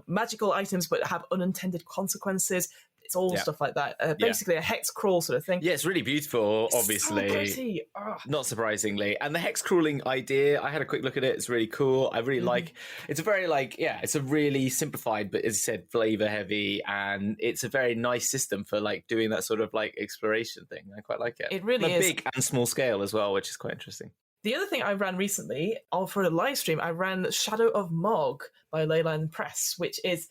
magical items but have unintended consequences. It's all stuff like that. Basically a hex crawl sort of thing. Yeah, it's really beautiful, obviously. So pretty. Not surprisingly. And the hex crawling idea, I had a quick look at it. It's really cool. I really like it's a very it's a really simplified, but as you said, flavor heavy. And it's a very nice system for like doing that sort of like exploration thing. I quite like it. It really is. Big and small scale as well, which is quite interesting. The other thing I ran recently, for a live stream, I ran Shadow of Mog by Leyline Press, which is,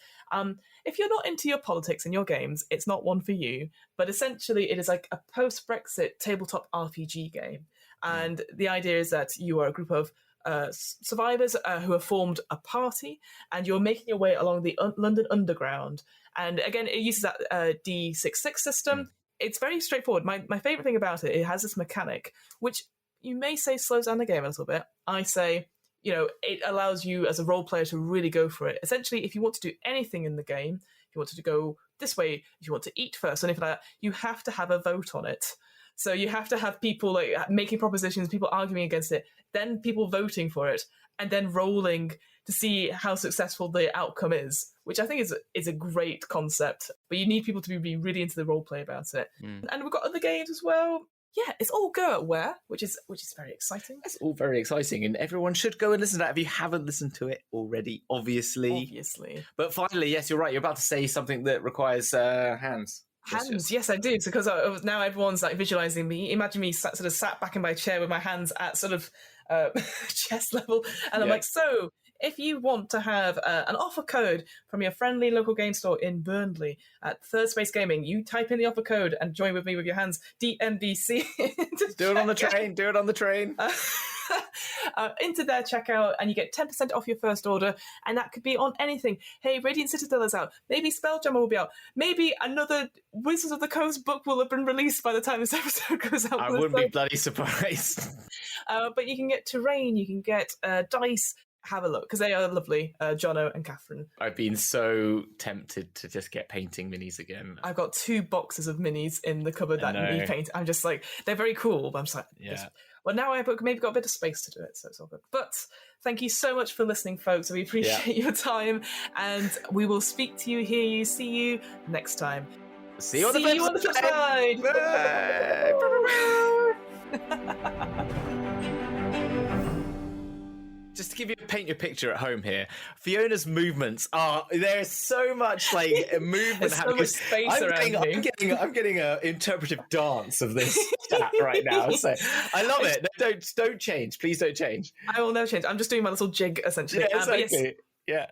if you're not into your politics in your games, it's not one for you. But essentially, it is like a post-Brexit tabletop RPG game. And the idea is that you are a group of survivors who have formed a party, and you're making your way along the London Underground. And again, it uses that D66 system. It's very straightforward. My favourite thing about it has this mechanic, which you may say slows down the game a little bit. I say, it allows you as a role player to really go for it. Essentially, if you want to do anything in the game, if you wanted to go this way, if you want to eat first, anything like that, you have to have a vote on it. So you have to have people like making propositions, people arguing against it, then people voting for it, and then rolling to see how successful the outcome is, which I think is a great concept. But you need people to be really into the role play about it. And we've got other games as well. Yeah, it's all Go At Where, which is very exciting. It's all very exciting, and everyone should go and listen to that if you haven't listened to it already, obviously. But finally, yes, you're right, you're about to say something that requires hands. Hands, yes, I do, because now everyone's like visualising me. Imagine me sort of sat back in my chair with my hands at sort of chest level, and I'm like, so if you want to have an offer code from your friendly local game store in Burnley at Third Space Gaming, you type in the offer code and join with me with your hands, DNBC. Do it on the train, do it on the train. Into their checkout, and you get 10% off your first order, and that could be on anything. Hey, Radiant Citadel is out. Maybe Spelljammer will be out. Maybe another Wizards of the Coast book will have been released by the time this episode goes out. I wouldn't be bloody surprised. But you can get terrain, you can get dice. Have a look, because they are lovely, Jono and Catherine. I've been so tempted to just get painting minis again. I've got 2 boxes of minis in the cupboard that need paint. I'm just like, they're very cool, but I'm just like, well, now I've maybe got a bit of space to do it, so it's all good. But thank you so much for listening, folks. We appreciate your time, and we will speak to you, hear you, see you next time. See you on the flip side! Just to give you paint your picture at home here, Fiona's movements there's so much like movement happening. So much space around me. I'm getting an interpretive dance of this chat right now. So I love it. Don't change. Please don't change. I will never change. I'm just doing my little jig essentially. Yeah, exactly. Yeah.